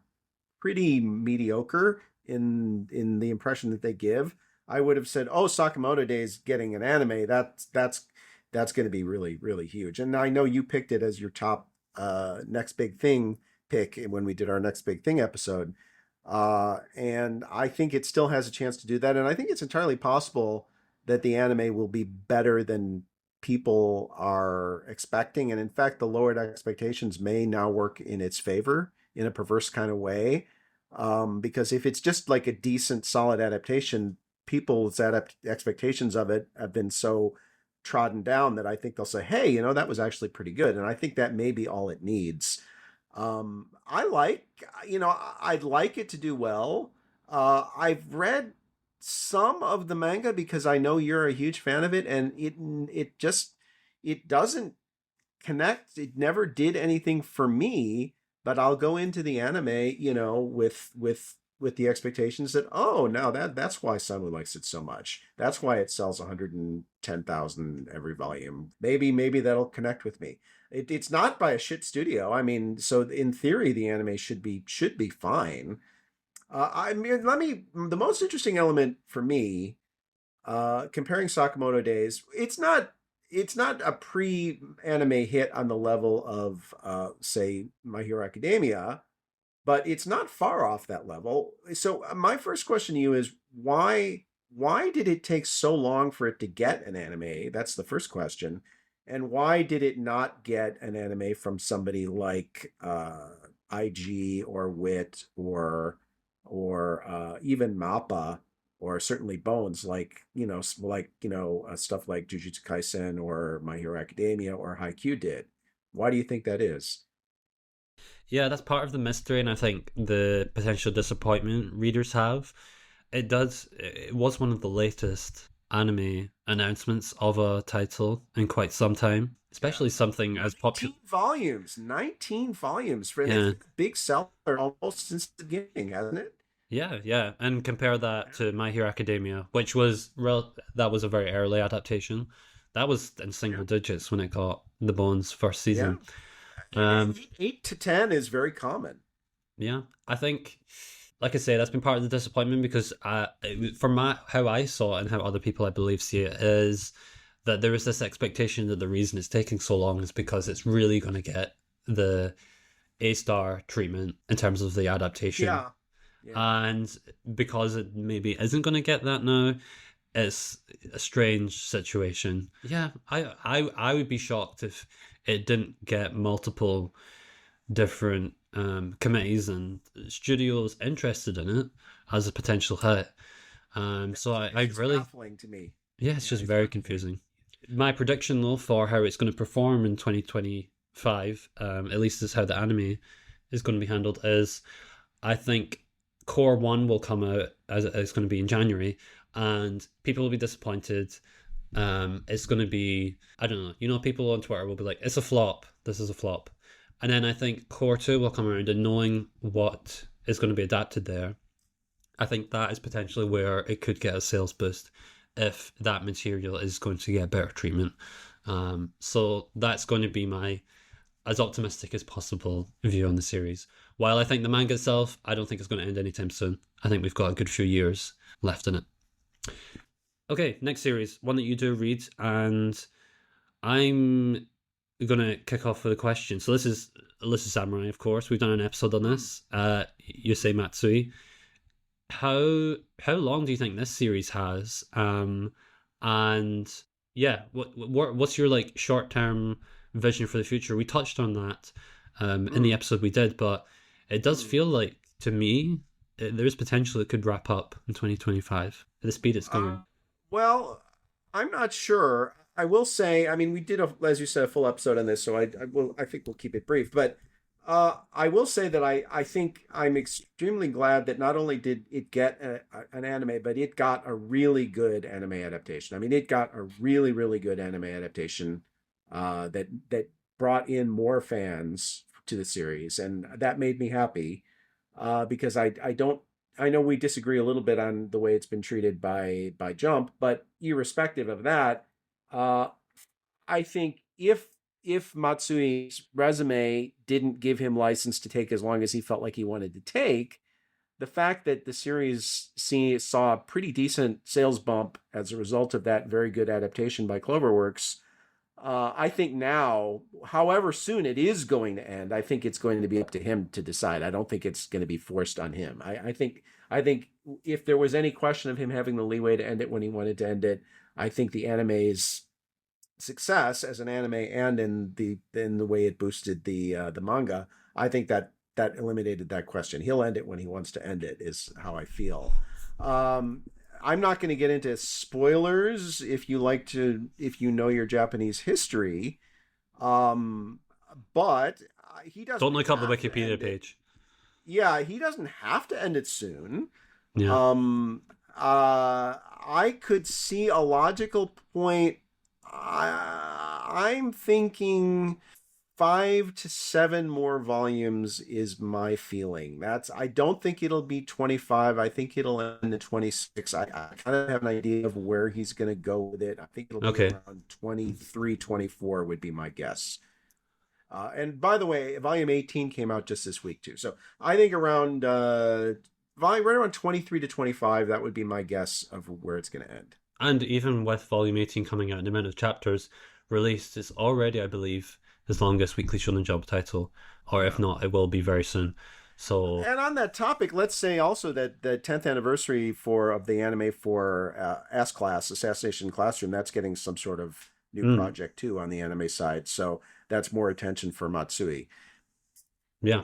pretty mediocre in the impression that they give, I would have said, "Oh, Sakamoto Days getting an anime. That's going to be really huge." And I know you picked it as your top next big thing pick when we did our next big thing episode. And I think it still has a chance to do that. And I think it's entirely possible that the anime will be better than people are expecting. And in fact, the lowered expectations may now work in its favor in a perverse kind of way. Because if it's just like a decent, solid adaptation, people's expectations of it have been so trodden down that I think they'll say, hey, that was actually pretty good. And I think that may be all it needs. I like, I'd like it to do well. I've read some of the manga because I know you're a huge fan of it, and it doesn't connect. It never did anything for me. But I'll go into the anime, with the expectations that, oh, now that's why Samu likes it so much. That's why it sells 110,000 every volume. Maybe that'll connect with me. It's not by a shit studio. I mean, so in theory, the anime should be fine. I mean, the most interesting element for me, comparing Sakamoto Days, it's not a pre-anime hit on the level of, say, My Hero Academia, but it's not far off that level. So my first question to you is why did it take so long for it to get an anime? That's the first question. And why did it not get an anime from somebody like IG or Wit or even Mappa, or certainly Bones, stuff like Jujutsu Kaisen or My Hero Academia or Haikyuu did. Why do you think that is? Yeah, that's part of the mystery, and I think the potential disappointment readers have. It was one of the latest anime announcements of a title in quite some time, especially something as popular. 19 volumes for Yeah. a big seller almost since the beginning, hasn't it? Yeah, and compare that to My Hero Academia, which was that was a very early adaptation. That was in single digits when it got the Bones first Yeah. season. Um, 8 to 10 is very common. yeah, I think, like I say, that's been part of the disappointment because from how I saw it and how other people I believe see it is that there is this expectation that the reason it's taking so long is because it's really going to get the A-star treatment in terms of the adaptation. Yeah. And because it maybe isn't going to get that now, it's a strange situation. Yeah, I would be shocked if it didn't get multiple different committees and studios interested in it as a potential hit. So I really baffling to me. Yeah, it's just very confusing. My prediction though for how it's going to perform in 2025, at least is how the anime is going to be handled, is I think Core 1 will come out as it's going to be in January, and people will be disappointed. It's going to be, I don't know, people on Twitter will be like, it's a flop, this is a flop. And then I think Core 2 will come around, and knowing what is going to be adapted there, I think that is potentially where it could get a sales boost if that material is going to get better treatment. So that's going to be my as optimistic as possible view on the series. While I think the manga itself, I don't think it's going to end anytime soon. I think we've got a good few years left in it. Okay, next series, one that you do read, and I'm going to kick off with a question. So this is Elusive Samurai, of course. We've done an episode on this. Yusei Matsui. How long do you think this series has? And yeah, what's your like short term vision for the future? We touched on that in the episode we did, but it does feel like to me there is potential it could wrap up in 2025 at the speed it's going. Well, I'm not sure. I will say, I mean, we did, as you said, a full episode on this, so I think we'll keep it brief. But I will say that I think I'm extremely glad that not only did it get an anime, but it got a really good anime adaptation. I mean, it got a really, really good anime adaptation that brought in more fans to the series, and that made me happy because I know we disagree a little bit on the way it's been treated by Jump, but irrespective of that, I think if Matsui's resume didn't give him license to take as long as he felt like he wanted to take, the fact that the series saw a pretty decent sales bump as a result of that very good adaptation by Cloverworks, I think now, however soon it is going to end, I think it's going to be up to him to decide. I don't think it's going to be forced on him. I think if there was any question of him having the leeway to end it when he wanted to end it, I think the anime's success as an anime and in the way it boosted the manga, I think that eliminated that question. He'll end it when he wants to end it, is how I feel. I'm not going to get into spoilers if you know your Japanese history, but he doesn't. Don't look up the Wikipedia page. Yeah, he doesn't have to end it soon. Yeah. I could see a logical point. I'm thinking 5 to 7 more volumes is my feeling. I don't think it'll be 25. I think it'll end at 26. I kind of have an idea of where he's going to go with it. I think it'll be around 23, 24 would be my guess. And by the way, volume 18 came out just this week too. So I think around right around 23 to 25, that would be my guess of where it's going to end. And even with volume 18 coming out, the amount of chapters released is already, I believe, his longest weekly Shonen Jump title, or if not, it will be very soon. So, and on that topic, let's say also that the 10th anniversary of the anime for S-Class, Assassination Classroom, that's getting some sort of new project too on the anime side. So that's more attention for Matsui. Yeah,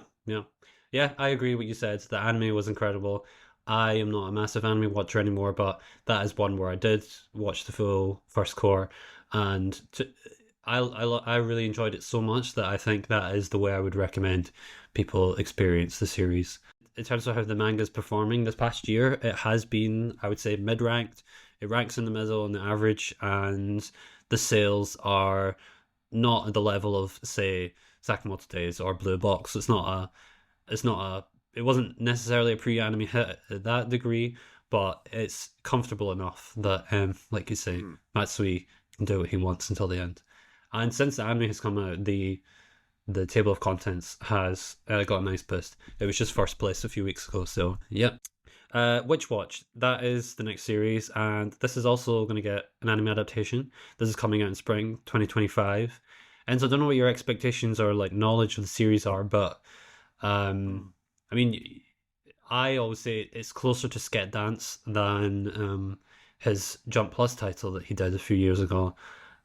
I agree with what you said. The anime was incredible. I am not a massive anime watcher anymore, but that is one where I did watch the full first core, and I really enjoyed it so much that I think that is the way I would recommend people experience the series. In terms of how the manga is performing this past year, it has been, I would say, mid-ranked it ranks in the middle on the average, and the sales are not at the level of, say, Sakamoto Days or Blue Box. It wasn't necessarily a pre-anime hit at that degree, but it's comfortable enough that, like you say, Matsui can do what he wants until the end. And since the anime has come out, the table of contents has got a nice boost. It was just first place a few weeks ago, so yeah. Witch Watch, that is the next series, and this is also going to get an anime adaptation. This is coming out in spring 2025. And so I don't know what your expectations or like knowledge of the series are, but I mean, I always say it's closer to Sket Dance than his Jump Plus title that he did a few years ago.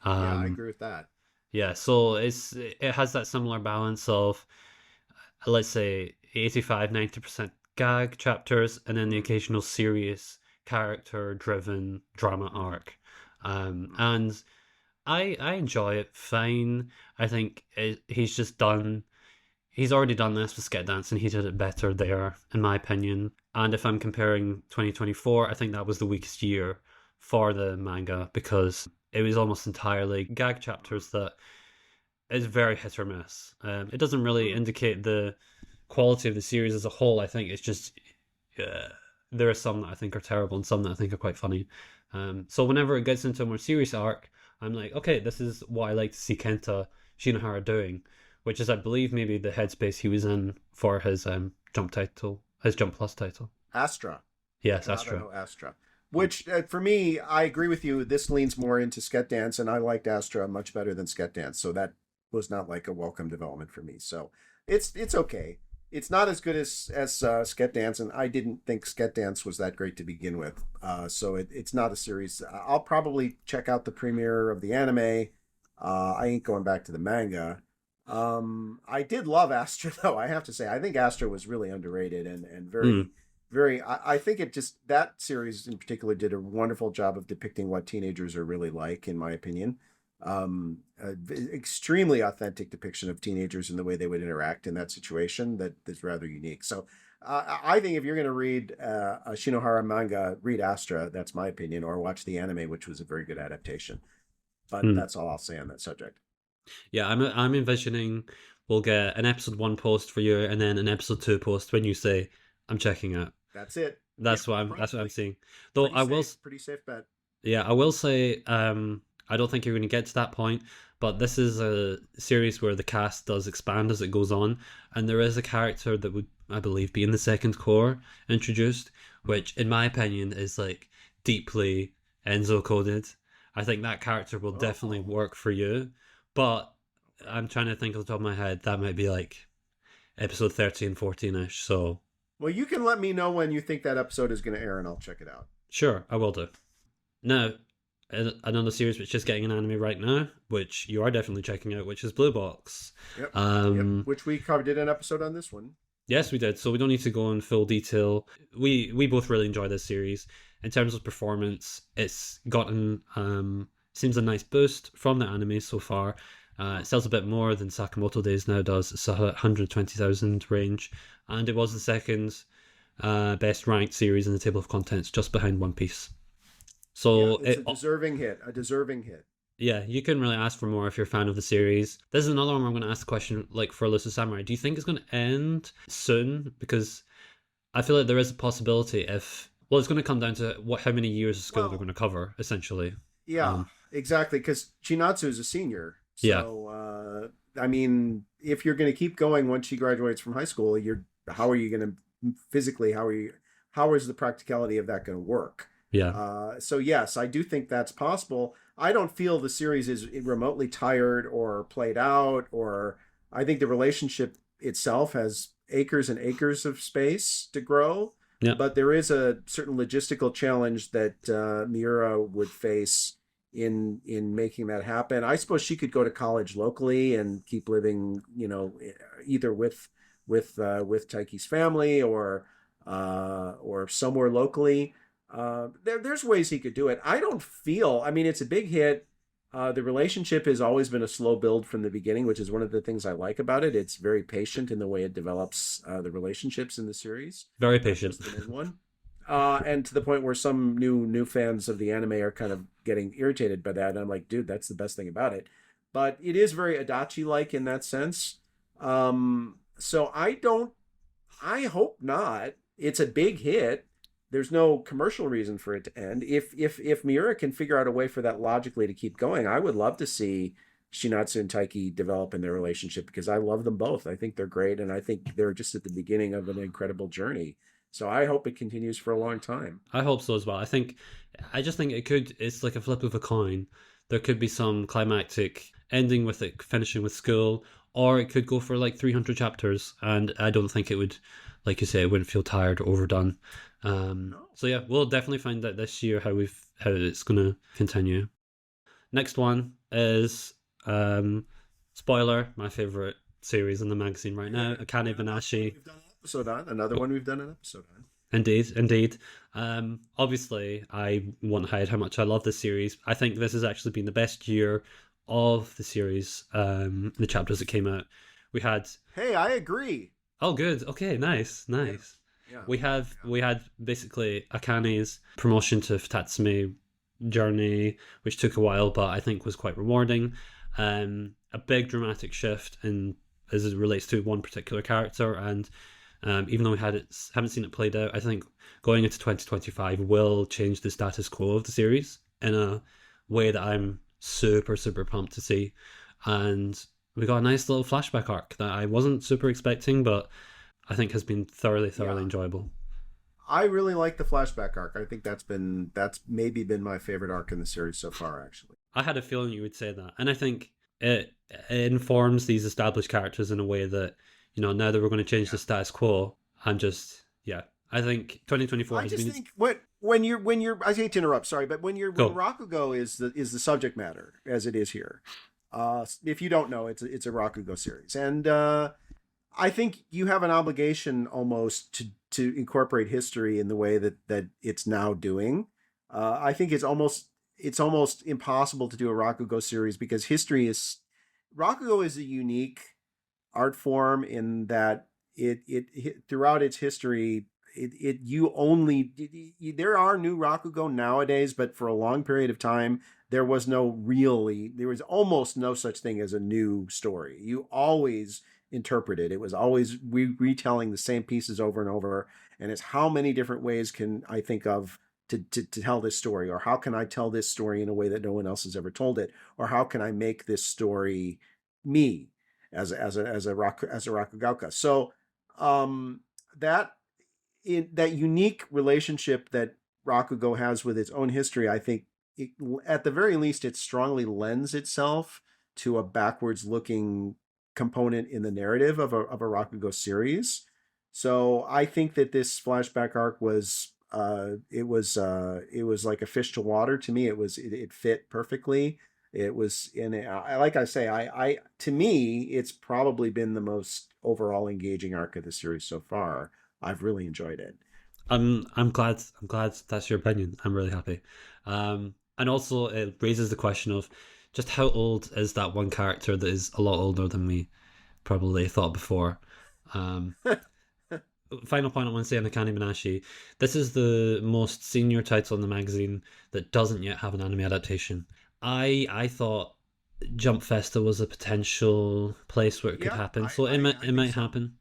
Yeah, I agree with that. Yeah, so it has that similar balance of, let's say, 85-90% gag chapters and then the occasional serious character driven drama arc. And I enjoy it fine. I think he's already done this with Sket Dance and he did it better there, in my opinion. And if I'm comparing 2024, I think that was the weakest year for the manga because it was almost entirely gag chapters that is very hit or miss. It doesn't really indicate the quality of the series as a whole. I think it's just there are some that I think are terrible and some that I think are quite funny. So whenever it gets into a more serious arc, I'm like, okay, this is what I like to see Kenta Shinohara doing, which is, I believe, maybe the headspace he was in for his Jump Plus title. Astra. Yes, Astra. Astra. Which, for me, I agree with you. This leans more into Sket Dance, and I liked Astra much better than Sket Dance, so that was not like a welcome development for me. So it's okay. It's not as good as Sket Dance, and I didn't think Sket Dance was that great to begin with. So it's not a series. I'll probably check out the premiere of the anime. I ain't going back to the manga. I did love Astra, though, I have to say. I think Astra was really underrated and very... very I think it just, that series in particular did a wonderful job of depicting what teenagers are really like, in my opinion. Extremely authentic depiction of teenagers and the way they would interact in that situation that is rather unique. So I think if you're going to read a Shinohara manga, read Astra, that's my opinion, or watch the anime, which was a very good adaptation. But that's all I'll say on that subject. Yeah, I'm envisioning we'll get an episode 1 post for you and then an episode 2 post when you say I'm checking out. That's it. That's what I'm seeing. Though pretty safe bet. Yeah, I will say I don't think you're going to get to that point, but this is a series where the cast does expand as it goes on, and there is a character that would, I believe, be in the second core introduced, which in my opinion is like deeply Enzo coded. I think that character will definitely work for you, but I'm trying to think off the top of my head, that might be like episode 13, 14-ish, so... Well, you can let me know when you think that episode is going to air, and I'll check it out. Sure, I will do. Now, another series which is getting an anime right now, which you are definitely checking out, which is Blue Box. Yep. Which we did an episode on this one. Yes, we did. So we don't need to go in full detail. We both really enjoy this series. In terms of performance, it's gotten seems a nice boost from the anime so far. It sells a bit more than Sakamoto Days now does. It's 120,000 range. And it was the second best ranked series in the table of contents, just behind One Piece. So it's a deserving hit. Yeah, you couldn't really ask for more if you're a fan of the series. This is another one where I'm going to ask the question, like for Elusive Samurai. Do you think it's going to end soon? Because I feel like there is a possibility it's going to come down to how many years of school they're going to cover, essentially. Yeah, exactly. Because Chinatsu is a senior. So, I mean, if you're going to keep going once she graduates from high school, how are you going to physically, how is the practicality of that going to work? Yeah. So yes, I do think that's possible. I don't feel the series is remotely tired or played out, or I think the relationship itself has acres and acres of space to grow. Yeah. But there is a certain logistical challenge that Miura would face in making that happen. I suppose she could go to college locally and keep living, either with Taiki's family or somewhere locally. There's ways he could do it. I don't feel, it's a big hit. The relationship has always been a slow build from the beginning, which is one of the things I like about it. It's very patient in the way it develops the relationships in the series. Very patient. One. And to the point where some new fans of the anime are kind of getting irritated by that. And I'm like, dude, that's the best thing about it. But it is very Adachi like in that sense. So I hope not. It's a big hit. There's no commercial reason for it to end. If Miura can figure out a way for that logically to keep going, I would love to see Shinatsu and Taiki develop in their relationship because I love them both. I think they're great, and I think they're just at the beginning of an incredible journey. So I hope it continues for a long time. I hope so as well. I just think it could. It's like a flip of a coin. There could be some climactic ending with it finishing with school, or it could go for like 300 chapters, and I don't think it would, like you say, it wouldn't feel tired or overdone. So yeah, we'll definitely find out this year how it's gonna continue. Next one is spoiler, my favorite series in the magazine right now, Akane-banashi. Another one we've done an episode on. Indeed, indeed. Obviously, I won't hide how much I love this series. I think this has actually been the best year of the series. The chapters that came out, we had. Hey, I agree. Oh, good. Okay, nice. Yeah. We had basically Akane's promotion to Tatsumi journey, which took a while, but I think was quite rewarding. A big dramatic shift in as it relates to one particular character, and even though haven't seen it played out, I think going into 2025 will change the status quo of the series in a way that I'm super pumped to see. And we got a nice little flashback arc that I wasn't super expecting, but I think has been thoroughly enjoyable. I really like the flashback arc. I think that's maybe been my favorite arc in the series so far, actually. I had a feeling you would say that, and I think it informs these established characters in a way that, you know, now that we're going to change the status quo, I think 2024 I just think when you're I hate to interrupt, sorry, but when Rakugo is the subject matter as it is here. If you don't know, it's a Rakugo series, and I think you have an obligation almost to incorporate history in the way that it's now doing. I think it's almost impossible to do a Rakugo series because Rakugo is a unique art form in that it throughout its history there are new Rakugo nowadays, but for a long period of time there was almost no such thing as a new story. You always interpreted. It was always retelling the same pieces over and over, and it's how many different ways can I think of to tell this story, or how can I tell this story in a way that no one else has ever told it, or how can I make this story me as a Rakugauka. So that unique relationship that Rakugo has with its own history, I think at the very least it strongly lends itself to a backwards looking component in the narrative of a Rakugo series. So I think that this flashback arc was it was like a fish to water to me. It fit perfectly. It was like I say, I to me it's probably been the most overall engaging arc of the series so far. I've really enjoyed it. I'm glad that's your opinion. I'm really happy. And also it raises the question of just how old is that one character that is a lot older than we probably thought before. Final point I want to say on Akane-banashi. This is the most senior title in the magazine that doesn't yet have an anime adaptation. I thought Jump Festa was a potential place where it could happen, so it might happen.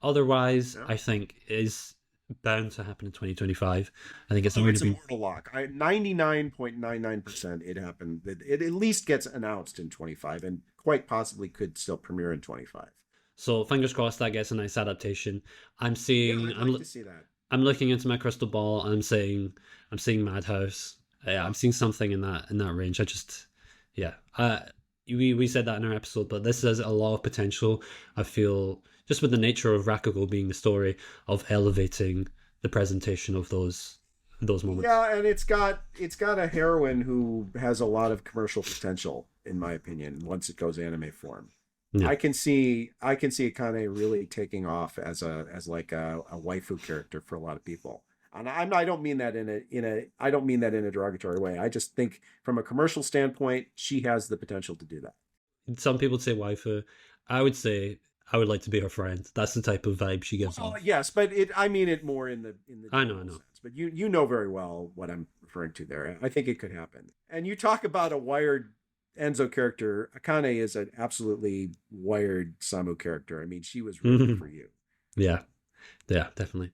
Otherwise, I think it is bound to happen in 2025. I think it's going to be mortal lock. 99.99% it happened. It at least gets announced in 25, and quite possibly could still premiere in 25. So fingers crossed that gets a nice adaptation. I'm seeing. I'd like to see that. I'm looking into my crystal ball. And I'm seeing Madhouse. Yeah, I'm seeing something in that range. We said that in our episode, but this has a lot of potential. I feel just with the nature of Rakugo being the story of elevating the presentation of those moments. Yeah, and it's got a heroine who has a lot of commercial potential, in my opinion. Once it goes anime form, yeah. I can see Akane really taking off as a waifu character for a lot of people. And I don't mean that in a derogatory way. I just think from a commercial standpoint, she has the potential to do that. Some people say waifu. I would say I would like to be her friend. That's the type of vibe she gives off. Yes, but I mean it more in the I general know. sense. But you know very well what I'm referring to there. I think it could happen. And you talk about a wired Enzo character. Akane is an absolutely wired Samu character. I mean, she was written for you. Yeah, definitely.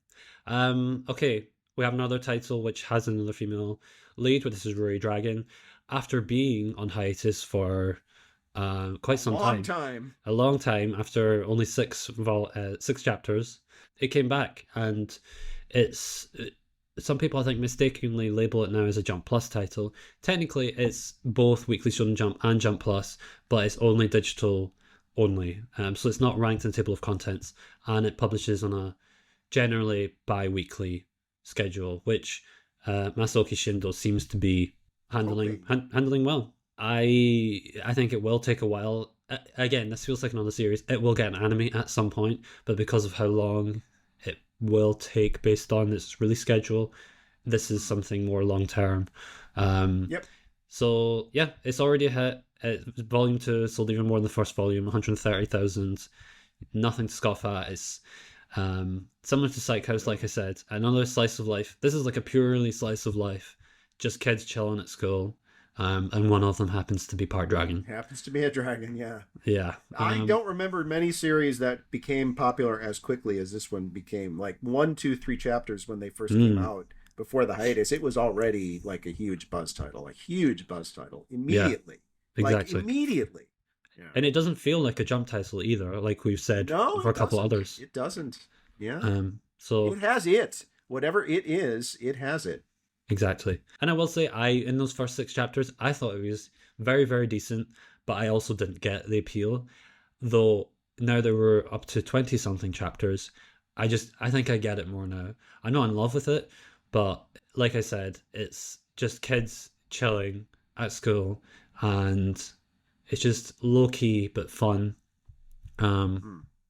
Okay, we have another title which has another female lead, but this is Ruri Dragon. After being on hiatus for quite some time, a long time, after only six chapters, it came back, and it's some people I think mistakenly label it now as a Jump Plus title. Technically, it's both Weekly Shonen Jump and Jump Plus, but it's only digital only, so it's not ranked in the table of contents, and it publishes on a generally bi-weekly schedule, which Masaoki Shindo seems to be handling well. I think it will take a while. Again, this feels like another series. It will get an anime at some point, but because of how long it will take based on its release schedule, this is something more long term. Yep. So yeah, it's already a hit. Volume 2 sold even more than the first volume, 130,000. Nothing to scoff at. It's similar to Psych House, like I said. Another slice of life. This is like a purely slice of life. Just kids chilling at school. And one of them happens to be part dragon. Happens to be a dragon, yeah. Yeah. I don't remember many series that became popular as quickly as this one became. Like 1, 2, 3 chapters when they first came out before the hiatus, it was already like a huge buzz title. Immediately. Yeah, exactly. Like immediately. Yeah. And it doesn't feel like a Jump title either, like we've said for a couple others. It doesn't. Yeah. So it has it. Whatever it is, it has it. Exactly. And I will say, in those first 6 chapters, I thought it was very, very decent, but I also didn't get the appeal. Though now there were up to 20-something chapters, I think I get it more now. I'm not in love with it, but like I said, it's just kids chilling at school, and it's just low-key but fun.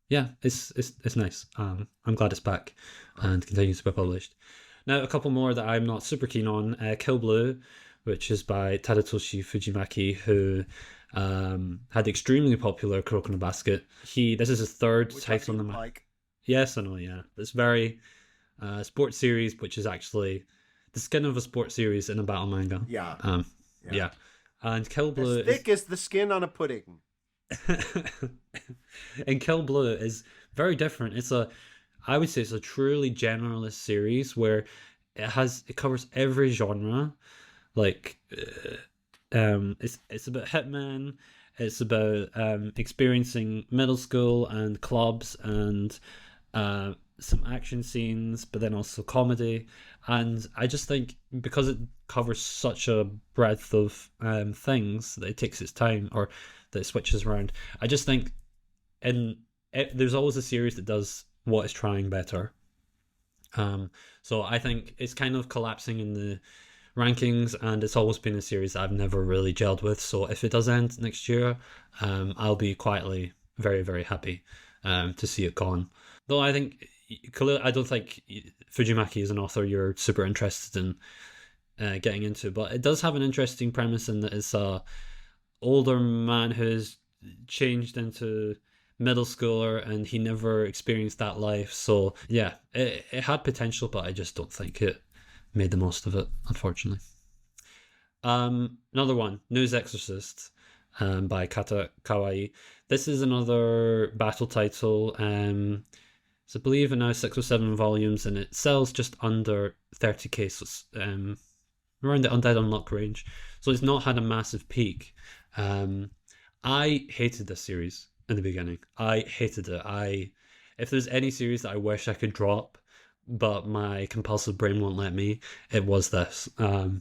Yeah, it's nice. I'm glad it's back and continues to be published. Now, a couple more that I'm not super keen on. Kill Blue, which is by Tadatoshi Fujimaki, who had the extremely popular Kuroko no Basket. This is his third title on the like. Yes, I know, yeah. It's very sports series, which is actually the skin of a sports series in a battle manga. Yeah. Yeah. And Kill Blue as thick as the skin on a pudding. And Kill Blue is very different. I would say it's a truly generalist series where it covers every genre. Like, it's about hitmen. It's about experiencing middle school and clubs and some action scenes, but then also comedy. And I just think because it covers such a breadth of things that it takes its time, or that it switches around. I just think there's always a series that does what is trying better. So I think it's kind of collapsing in the rankings, and it's always been a series that I've never really gelled with. So if it does end next year, I'll be quietly very, very happy to see it gone. Though I don't think Fujimaki is an author you're super interested in getting into, but it does have an interesting premise in that it's a older man who's changed into middle schooler, and he never experienced that life. So yeah, it had potential, but I just don't think it made the most of it, unfortunately. Another one, Nue Exorcist, by Kata Kawai. This is another battle title. So I believe now 6 or 7 volumes, and it sells just under 30k, so it's around the Undead Unluck range. So it's not had a massive peak. I hated this series in the beginning. I hated it. If there's any series that I wish I could drop, but my compulsive brain won't let me, it was this. It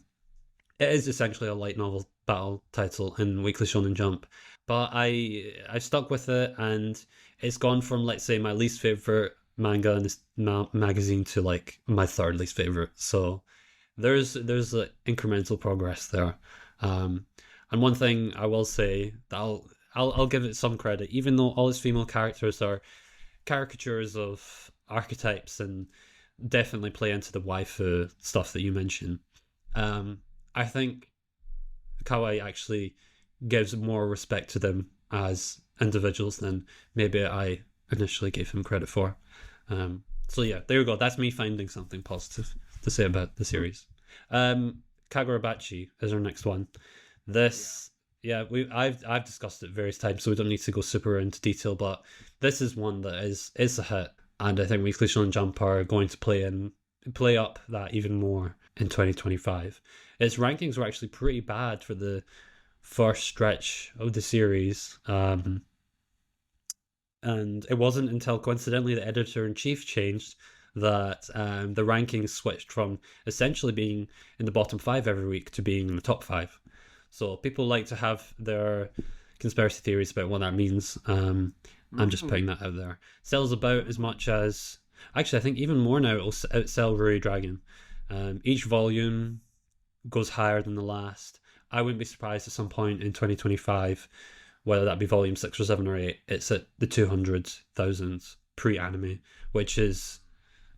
is essentially a light novel battle title in Weekly Shonen Jump, but I stuck with it, and it's gone from, let's say, my least favorite manga in this magazine to like my third least favorite. So there's incremental progress there. And one thing I will say that I'll give it some credit, even though all its female characters are caricatures of archetypes and definitely play into the waifu stuff that you mentioned. I think Kawai actually gives more respect to them as individuals than maybe I initially gave him credit for. So yeah, there we go. That's me finding something positive to say about the series. Kagurabachi is our next one. This, yeah, I've discussed it various times, so we don't need to go super into detail. But this is one that is a hit, and I think Weekly Shonen Jump are going to play up that even more in 2025. Its rankings were actually pretty bad for the first stretch of the series. And it wasn't until coincidentally the editor-in-chief changed that the rankings switched from essentially being in the bottom 5 every week to being in the top 5. So people like to have their conspiracy theories about what that means. I'm just putting that out there. Sells about as much as... Actually, I think even more now it'll outsell Rui Dragon. Each volume goes higher than the last. I wouldn't be surprised at some point in 2025, whether that be volume 6 or 7 or 8, it's at the 200,000 pre-anime, which is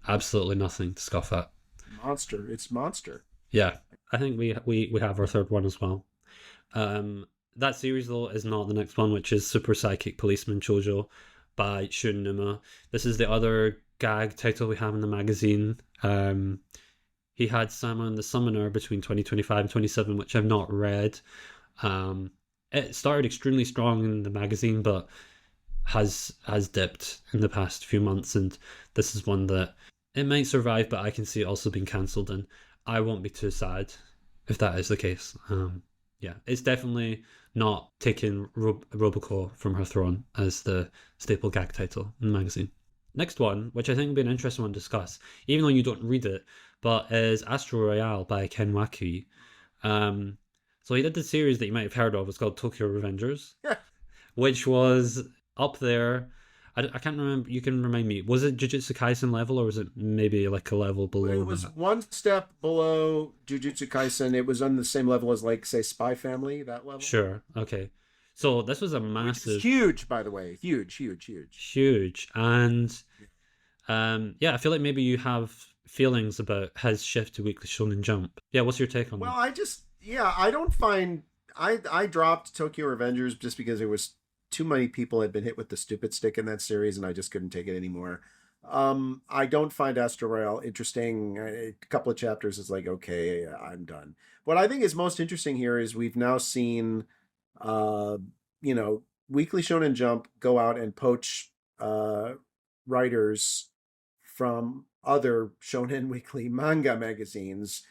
absolutely nothing to scoff at. Monster. It's monster. Yeah, I think we have our third one as well. That series, though, is not the next one, which is Super Psychic Policeman Chojo by Shun Numa. This is the other gag title we have in the magazine. He had Samu and the Summoner between 2025 and 27, which I've not read. It started extremely strong in the magazine, but has dipped in the past few months, and this is one that it might survive, but I can see it also being cancelled, and I won't be too sad if that is the case. Yeah, it's definitely not taking Roboco from her throne as the staple gag title in the magazine. Next one, which I think will be an interesting one to discuss, even though you don't read it, but is Astro Royale by Ken Wakui. So he did the series that you might have heard of. It's called Tokyo Revengers, which was up there. I can't remember. You can remind me. Was it Jujutsu Kaisen level, or was it maybe like a level below? It was one step below Jujutsu Kaisen. It was on the same level as, like, say, Spy Family, that level. Sure. Okay. So this was a massive... Which is huge, by the way. Huge. Huge. And yeah, I feel like maybe you have feelings about his shift to Weekly Shonen Jump. Yeah, what's your take on that? Well, I don't find... I dropped Tokyo Revengers just because there was too many people had been hit with the stupid stick in that series, and I just couldn't take it anymore. I don't find Astro Royale interesting. A couple of chapters is like, okay, I'm done. What I think is most interesting here is we've now seen, Weekly Shonen Jump go out and poach writers from other Shonen Weekly manga magazines,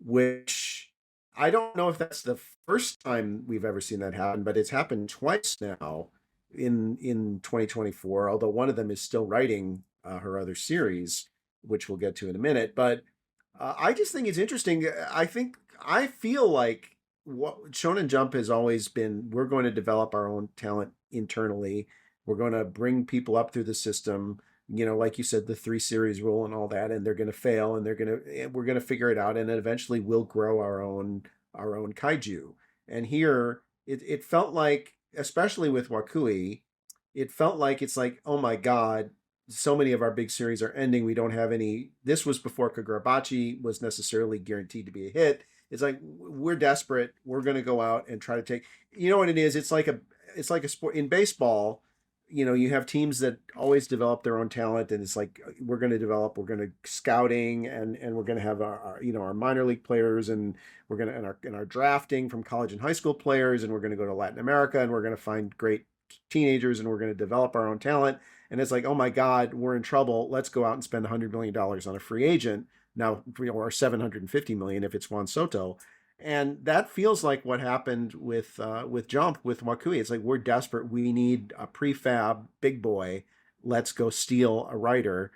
which I don't know if that's the first time we've ever seen that happen, but it's happened twice now in 2024, although one of them is still writing her other series, which we'll get to in a minute. But I just think it's interesting. I feel like what Shonen Jump has always been, we're going to develop our own talent internally. We're going to bring people up through the system, like you said, the 3 series rule and all that, and they're going to fail, and we're going to figure it out, and then eventually we'll grow our own kaiju. And here it felt like, especially with Wakui, it felt like it's like, oh my God, so many of our big series are ending. We don't have any. This was before Kagurabachi was necessarily guaranteed to be a hit. It's like, we're desperate. We're going to go out and try to take, what it is? It's like a sport in baseball. You have teams that always develop their own talent, and it's like, we're going to scouting, and we're going to have our minor league players, and we're going to, and our drafting from college and high school players, and we're going to go to Latin America, and we're going to find great teenagers, and we're going to develop our own talent. And it's like, oh my God, we're in trouble. Let's go out and spend $100 million on a free agent now, or $750 million if it's Juan Soto. And that feels like what happened with Jump, with Wakui. It's like, we're desperate. We need a prefab big boy. Let's go steal a writer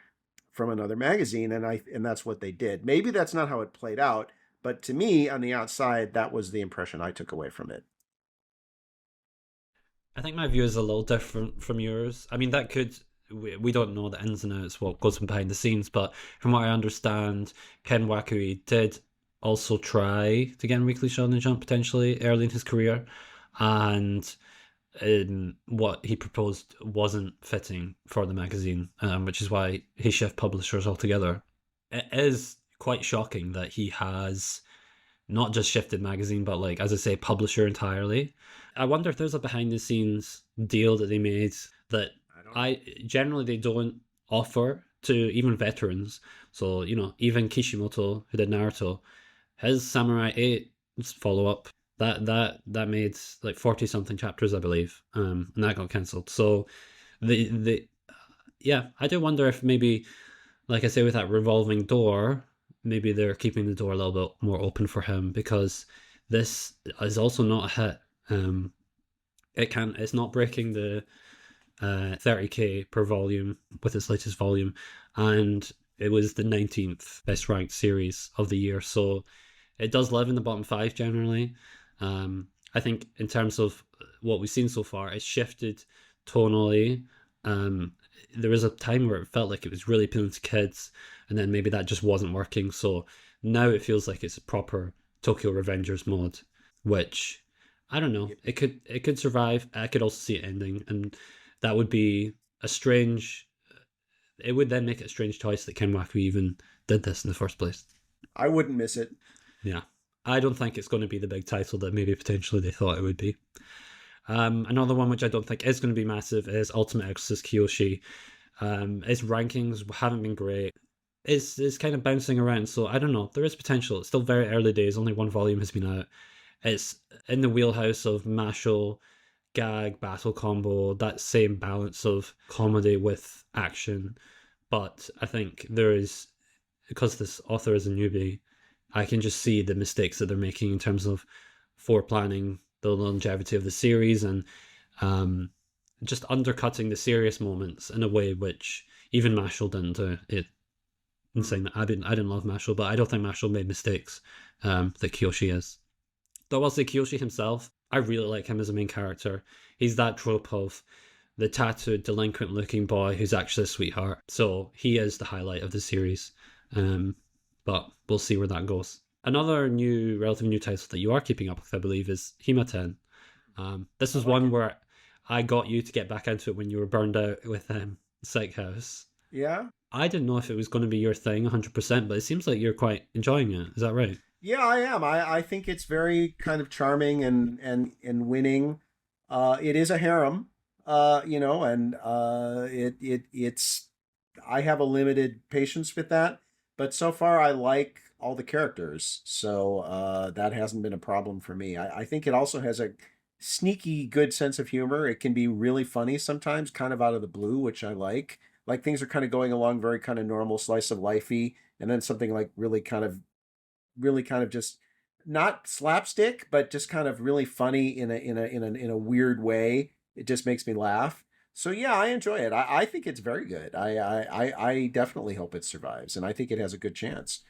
from another magazine. And that's what they did. Maybe that's not how it played out, but to me, on the outside, that was the impression I took away from it. I think my view is a little different from yours. I mean, we don't know the ins and outs, what goes on behind the scenes, but from what I understand, Ken Wakui did also try to get in Weekly Shonen Jump potentially early in his career, and what he proposed wasn't fitting for the magazine, which is why he shifted publishers altogether. It is quite shocking that he has not just shifted magazine, but like, as I say, publisher entirely. I wonder if there's a behind the scenes deal that they made that I don't know. generally they don't offer to even veterans. So, even Kishimoto, who did Naruto, his Samurai 8 follow up, that made like 40 something chapters, I believe. And that got cancelled. So the yeah, I do wonder if maybe, like I say, with that revolving door, maybe they're keeping the door a little bit more open for him, because this is also not a hit. It's not breaking the 30k per volume with its latest volume, and it was the 19th best ranked series of the year, so it does live in the bottom five generally. I think in terms of what we've seen so far, it's shifted tonally. There was a time where it felt like it was really appealing to kids, and then maybe that just wasn't working. So now it feels like it's a proper Tokyo Revengers mode, which I don't know. It could survive. I could also see it ending, and that would be a strange. It would then make it a strange choice that Kenwaku even did this in the first place. I wouldn't miss it. Yeah, I don't think it's going to be the big title that maybe potentially they thought it would be. Another one which I don't think is going to be massive is Ultimate Exorcist Kyoshi. Its rankings haven't been great. It's kind of bouncing around, so I don't know. There is potential. It's still very early days. Only one volume has been out. It's in the wheelhouse of Mashle, gag, battle combo, that same balance of comedy with action. But I think there is, because this author is a newbie, I can just see the mistakes that they're making in terms of foreplanning the longevity of the series, and just undercutting the serious moments in a way which even Mashle didn't do. In saying that, I didn't love Mashle, but I don't think Mashle made mistakes that Kyoshi is. Though I'll say Kyoshi himself, I really like him as a main character. He's that trope of the tattooed, delinquent-looking boy who's actually a sweetheart. So he is the highlight of the series. But we'll see where that goes. Another relatively new title that you are keeping up with, I believe, is Hima-ten. This is one where I got you to get back into it when you were burned out with Psych House. Yeah. I didn't know if it was going to be your thing 100%, but it seems like you're quite enjoying it. Is that right? Yeah, I am. I think it's very kind of charming and winning. It is a harem, and it's I have a limited patience with that, but so far I like all the characters, so that hasn't been a problem for me. I think it also has a sneaky good sense of humor. It can be really funny sometimes, kind of out of the blue, which I like. Like things are kind of going along very kind of normal slice of lifey, and then something like really kind of just not slapstick, but just kind of really funny in a weird way. It just makes me laugh. So yeah, I enjoy it. I think it's very good. I definitely hope it survives, and I think it has a good chance.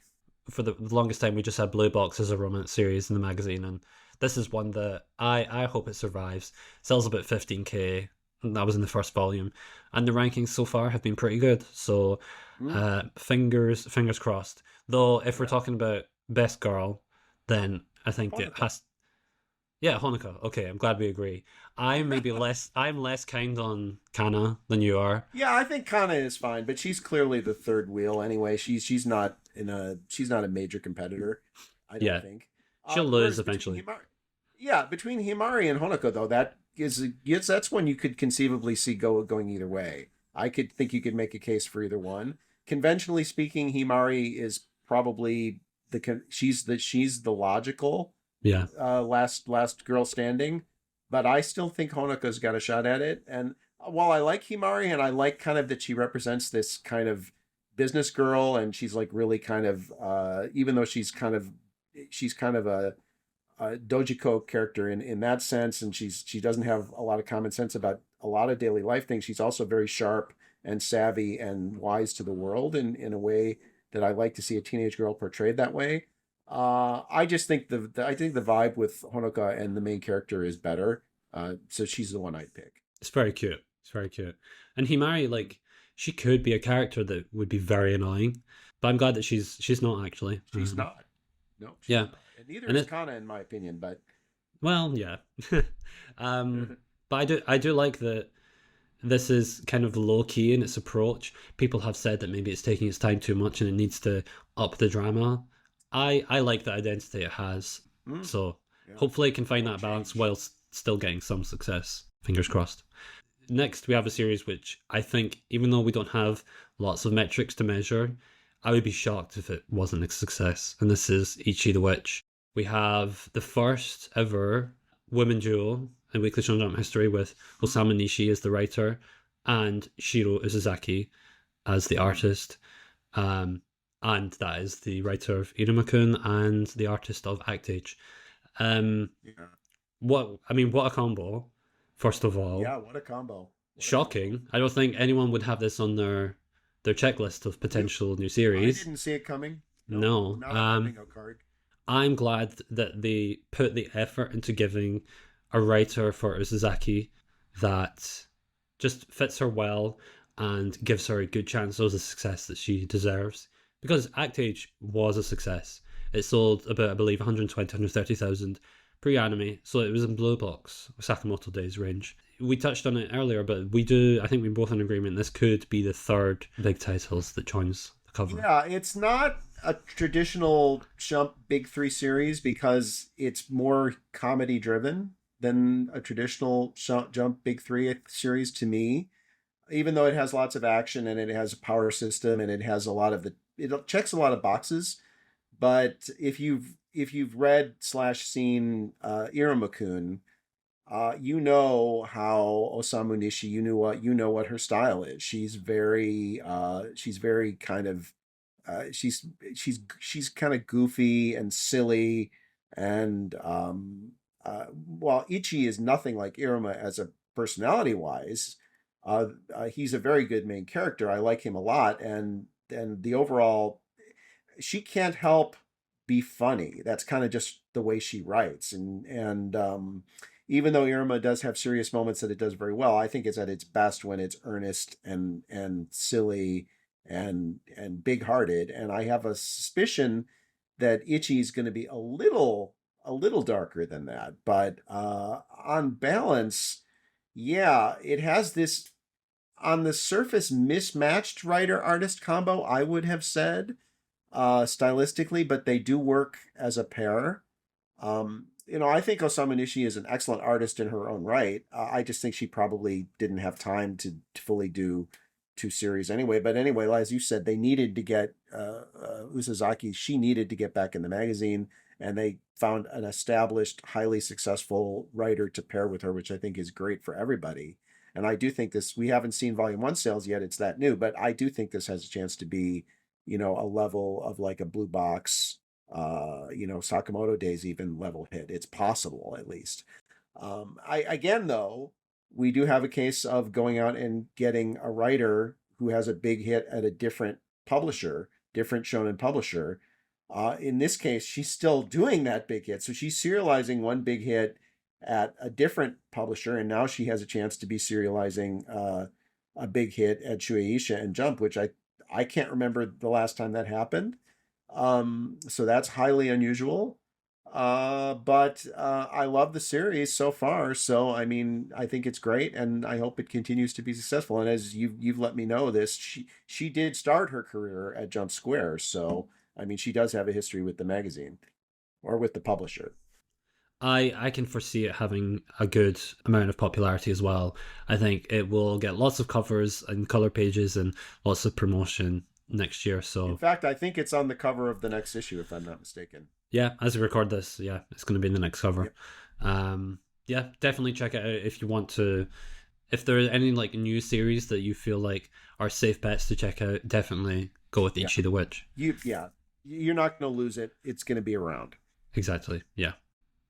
For the longest time, we just had Blue Box as a romance series in the magazine, and this is one that I hope it survives. Sells about 15k. That was in the first volume, and the rankings so far have been pretty good. So, fingers crossed. Though, if we're talking about best girl, then I think it has. Yeah, Honoka. Okay, I'm glad we agree. I'm less kind on Kana than you are. Yeah, I think Kana is fine, but she's clearly the third wheel anyway. She's not a major competitor. I don't think. She'll lose eventually. Between Himari and Honoka though, that's one you could conceivably see going either way. I could think you could make a case for either one. Conventionally speaking, Himari is probably she's the logical last girl standing, but I still think Honoka's got a shot at it. And while I like Himari and I like kind of that she represents this kind of business girl, and she's like really kind of even though she's kind of a Dojiko character in that sense, and she doesn't have a lot of common sense about a lot of daily life things. She's also very sharp and savvy and wise to the world in a way that I like to see a teenage girl portrayed that way. I just think the vibe with Honoka and the main character is better. So she's the one I'd pick. It's very cute. And Himari, like, she could be a character that would be very annoying, but I'm glad that she's not actually. She's not. No. She's not. And neither is Kana, in my opinion. But well, yeah. But I do like that. This is kind of low key in its approach. People have said that maybe it's taking its time too much and it needs to up the drama. I like the identity it has. So Yeah. hopefully it can find Won't that balance change. whilst still getting some success. Fingers crossed. Next, we have a series which I think, even though we don't have lots of metrics to measure, I would be shocked if it wasn't a success. And this is Ichi the Witch. We have the first ever women duo in Weekly Shonen Jump history with Osamu Nishi as the writer and Shiro Uzuzaki as the artist. And that is the writer of Irumakun and the artist of Act Age. Yeah. What a combo! First of all, Yeah, what a combo. What a shocking. combo. I don't think anyone would have this on their checklist of potential new I series. didn't see it coming. No. Not on the bingo card. I'm glad that they put the effort into giving a writer for Uzuzaki that just fits her well and gives her a good chance of the success that she deserves. Because Act Age was a success. It sold about, I believe, 120, 130,000 pre-anime, so it was in Blue Box, Sakamoto Days range. We touched on it earlier, but I think we're both in agreement, this could be the third big titles that joins the cover. Yeah, it's not a traditional Jump Big Three series because it's more comedy driven than a traditional Jump Big Three series to me. Even though it has lots of action and it has a power system and it has it checks a lot of boxes. But if you've read / seen Irumakun, you know how Osamu Nishi, you know what her style is. She's very kind of she's kind of goofy and silly, and while Ichi is nothing like Iruma as a personality wise, he's a very good main character. I like him a lot, and the overall, she can't help be funny. That's kind of just the way she writes, and even though Iruma does have serious moments that it does very well, I think it's at its best when it's earnest and silly and big-hearted. And I have a suspicion that Ichi is going to be a little darker than that. But on balance, yeah, it has this on the surface mismatched writer-artist combo, I would have said, stylistically, but they do work as a pair. I think Osamu Nishi is an excellent artist in her own right. I just think she probably didn't have time to fully do 2 series anyway. But anyway, as you said, they needed to get Uzuzaki. She needed to get back in the magazine, and they found an established, highly successful writer to pair with her, which I think is great for everybody. And I do think we haven't seen Volume 1 sales yet. It's that new, but I do think this has a chance to be, a level of like a Blue Box, Sakamoto Days even level hit. It's possible, at least. Again, though, we do have a case of going out and getting a writer who has a big hit at a different shonen publisher. In this case, she's still doing that big hit. So she's serializing one big hit at a different publisher, and now she has a chance to be serializing a big hit at Shueisha and Jump, which I can't remember the last time that happened. So that's highly unusual. But I love the series so far. So I mean, I think it's great, and I hope it continues to be successful. And as you've let me know this, she did start her career at Jump Square. So I mean, she does have a history with the magazine or with the publisher. I can foresee it having a good amount of popularity as well. I think it will get lots of covers and color pages and lots of promotion next year. So in fact, I think it's on the cover of the next issue, if I'm not mistaken. Yeah, as we record this, yeah, it's going to be in the next cover. Yep. Yeah, definitely check it out if you want to. If there are any like new series that you feel like are safe bets to check out, definitely go with Ichi the Witch. You're not going to lose it. It's going to be around. Exactly. Yeah.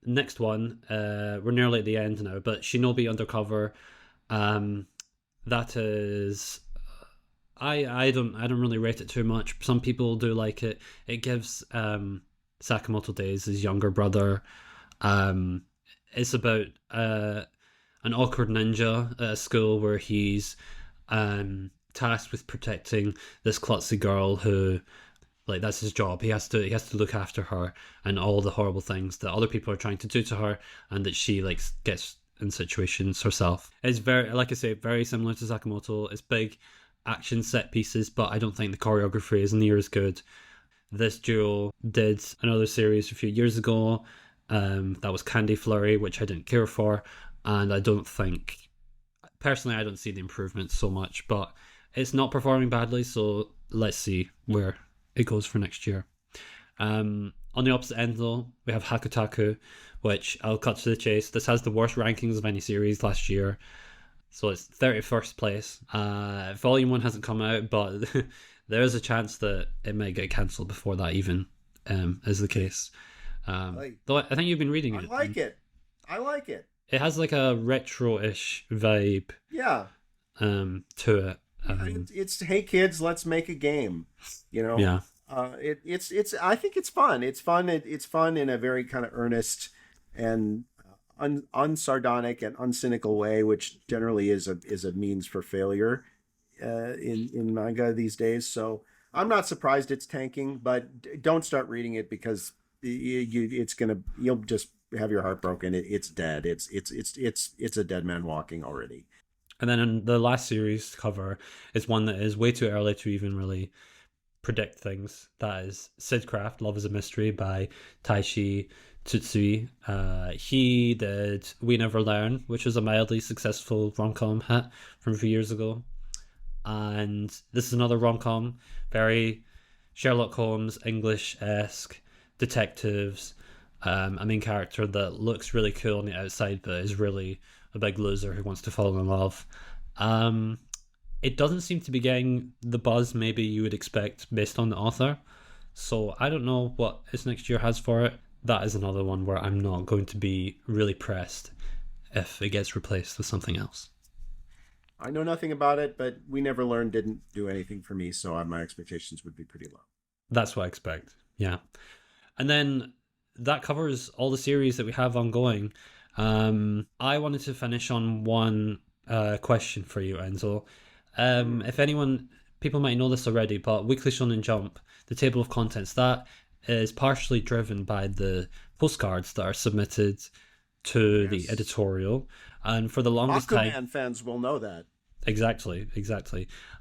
Next one, we're nearly at the end now, but Shinobi Undercover. That is, I don't really rate it too much. Some people do like it. It gives Sakamoto Days, his younger brother. It's about an awkward ninja at a school where he's tasked with protecting this klutzy girl who, like, that's his job. He has to look after her and all the horrible things that other people are trying to do to her, and that she like gets in situations herself. It's very, like I say, very similar to Sakamoto. It's big action set pieces, but I don't think the choreography is near as good. this duo did another series a few years ago. That was Candy Flurry, which I didn't care for, and I don't think, personally, I don't see the improvement so much, but it's not performing badly, so let's see where it goes for next year. On the opposite end, though, we have Hakutaku, which I'll cut to the chase. This has the worst rankings of any series last year, so it's 31st place. Volume 1 hasn't come out, but there is a chance that it might get cancelled before that even is the case. Though I think you've been reading it. I like it. It has like a retro-ish vibe. Yeah. To it. It's hey kids, let's make a game. You know. Yeah. It's I think it's fun. It's fun. It's fun in a very kind of earnest and unsardonic and uncynical way, which generally is a means for failure in manga these days. So I'm not surprised it's tanking, but don't start reading it because you'll just have your heart broken. It's dead. It's a dead man walking already. And then in the last series cover is one that is way too early to even really predict things. That is Syd Craft, Love is a Mystery by Taishi Tsutsui. He did We Never Learn, which was a mildly successful rom-com hit from a few years ago. And this is another rom-com, very Sherlock Holmes, English-esque, detectives, a main character that looks really cool on the outside but is really a big loser who wants to fall in love. It doesn't seem to be getting the buzz maybe you would expect based on the author. So I don't know what this next year has for it. That is another one where I'm not going to be really pressed if it gets replaced with something else. I know nothing about it, but We Never Learn didn't do anything for me, so my expectations would be pretty low. That's what I expect, yeah. And then that covers all the series that we have ongoing. I wanted to finish on one question for you, Enzo. If anyone, people might know this already, but Weekly Shonen Jump, the table of contents, that is partially driven by the postcards that are submitted to the editorial. And for the longest time... Aquaman fans will know that. Exactly.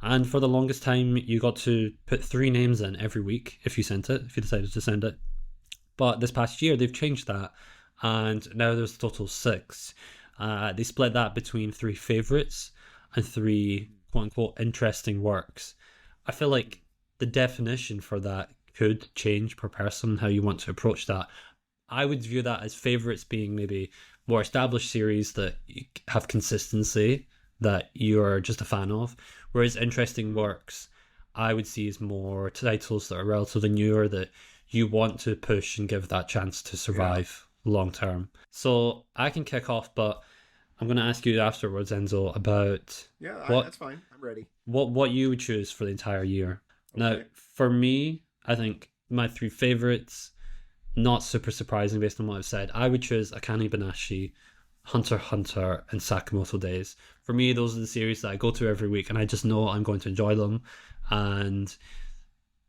And for the longest time, you got to put 3 names in every week if you decided to send it. But this past year, they've changed that, and now there's a total 6. They split that between 3 favorites and 3 quote-unquote interesting works. I feel like the definition for that could change per person, how you want to approach that. I would view that as favorites being maybe more established series that have consistency, that you're just a fan of, whereas interesting works I would see as more titles that are relatively newer that you want to push and give that chance to survive long term. So I can kick off, but I'm going to ask you afterwards, Enzo, about that's fine. I'm ready. What you would choose for the entire year. Okay. Now, for me, I think my 3 favorites, not super surprising based on what I've said, I would choose Akane-banashi, Hunter x Hunter, and Sakamoto Days. For me, those are the series that I go to every week, and I just know I'm going to enjoy them. And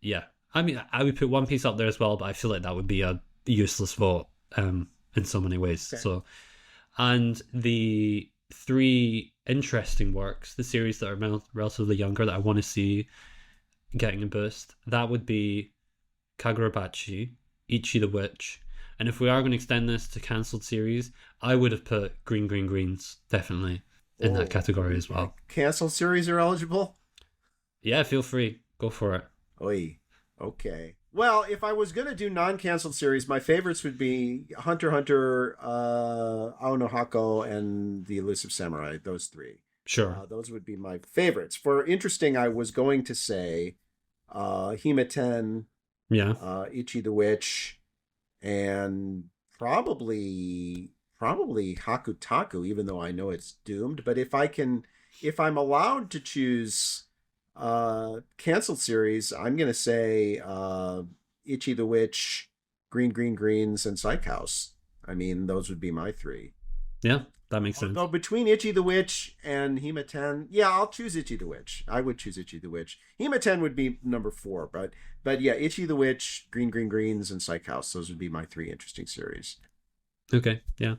yeah, I mean, I would put One Piece up there as well, but I feel like that would be a useless vote in so many ways. Okay. So, and the 3 interesting works, the series that are relatively younger that I want to see getting a boost, that would be Kagurabachi, Ichi the Witch, and if we are going to extend this to cancelled series, I would have put Green Green Greens definitely in that category as well. Cancelled series are eligible? Yeah, feel free. Go for it. Oy. Okay. Well, if I was going to do non-canceled series, my favorites would be Hunter x Hunter, Ao Hako, and the Elusive Samurai, those 3. Sure. Those would be my favorites. For interesting, I was going to say Hime-ten, Ichi the Witch, and probably Hakutaku, even though I know it's doomed. But if I'm allowed to choose canceled series, I'm going to say Ichi the Witch, Green Green Greens, and Psych House. I mean, those would be my 3. Yeah, that makes sense. Although between Ichi the Witch and Hime-ten, I'll choose Ichi the Witch. I would choose Ichi the Witch. Hime-ten would be number 4, but yeah, Ichi the Witch, Green Green Greens, and Psych House. Those would be my 3 interesting series. Okay, yeah.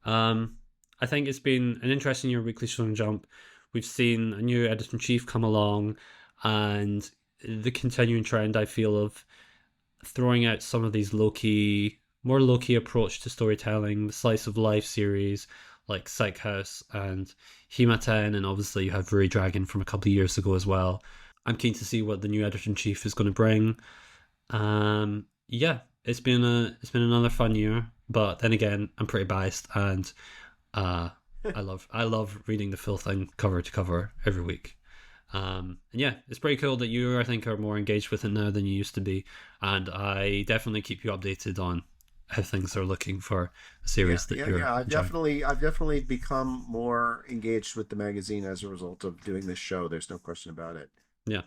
I think it's been an interesting year Weekly Shonen Jump. We've seen a new editor-in-chief come along, and the continuing trend, I feel, of throwing out some of these more low-key approach to storytelling, the slice of life series like Psych House and Himaten, and obviously you have Rui Dragon from a couple of years ago as well. I'm keen to see what the new editor-in-chief is going to bring. Yeah, it's been another fun year, but then again, I'm pretty biased, and I love reading the full thing cover to cover every week. And yeah, it's pretty cool that you, I think, are more engaged with it now than you used to be, and I definitely keep you updated on how things are looking for a series that you're enjoying. I've definitely become more engaged with the magazine as a result of doing this show. There's no question about it. Yeah.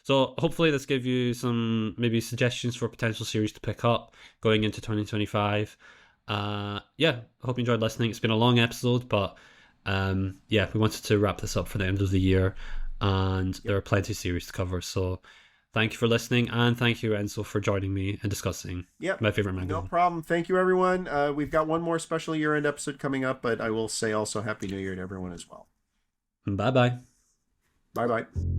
So hopefully this gave you some maybe suggestions for potential series to pick up going into 2025. Yeah, I hope you enjoyed listening. It's been a long episode, but yeah, we wanted to wrap this up for the end of the year, and there are plenty of series to cover. So thank you for listening, and thank you, Enzo, for joining me and discussing my favorite manga. No problem. Thank you, everyone. We've got one more special year-end episode coming up, but I will say also Happy New Year to everyone as well. Bye-bye. Bye-bye.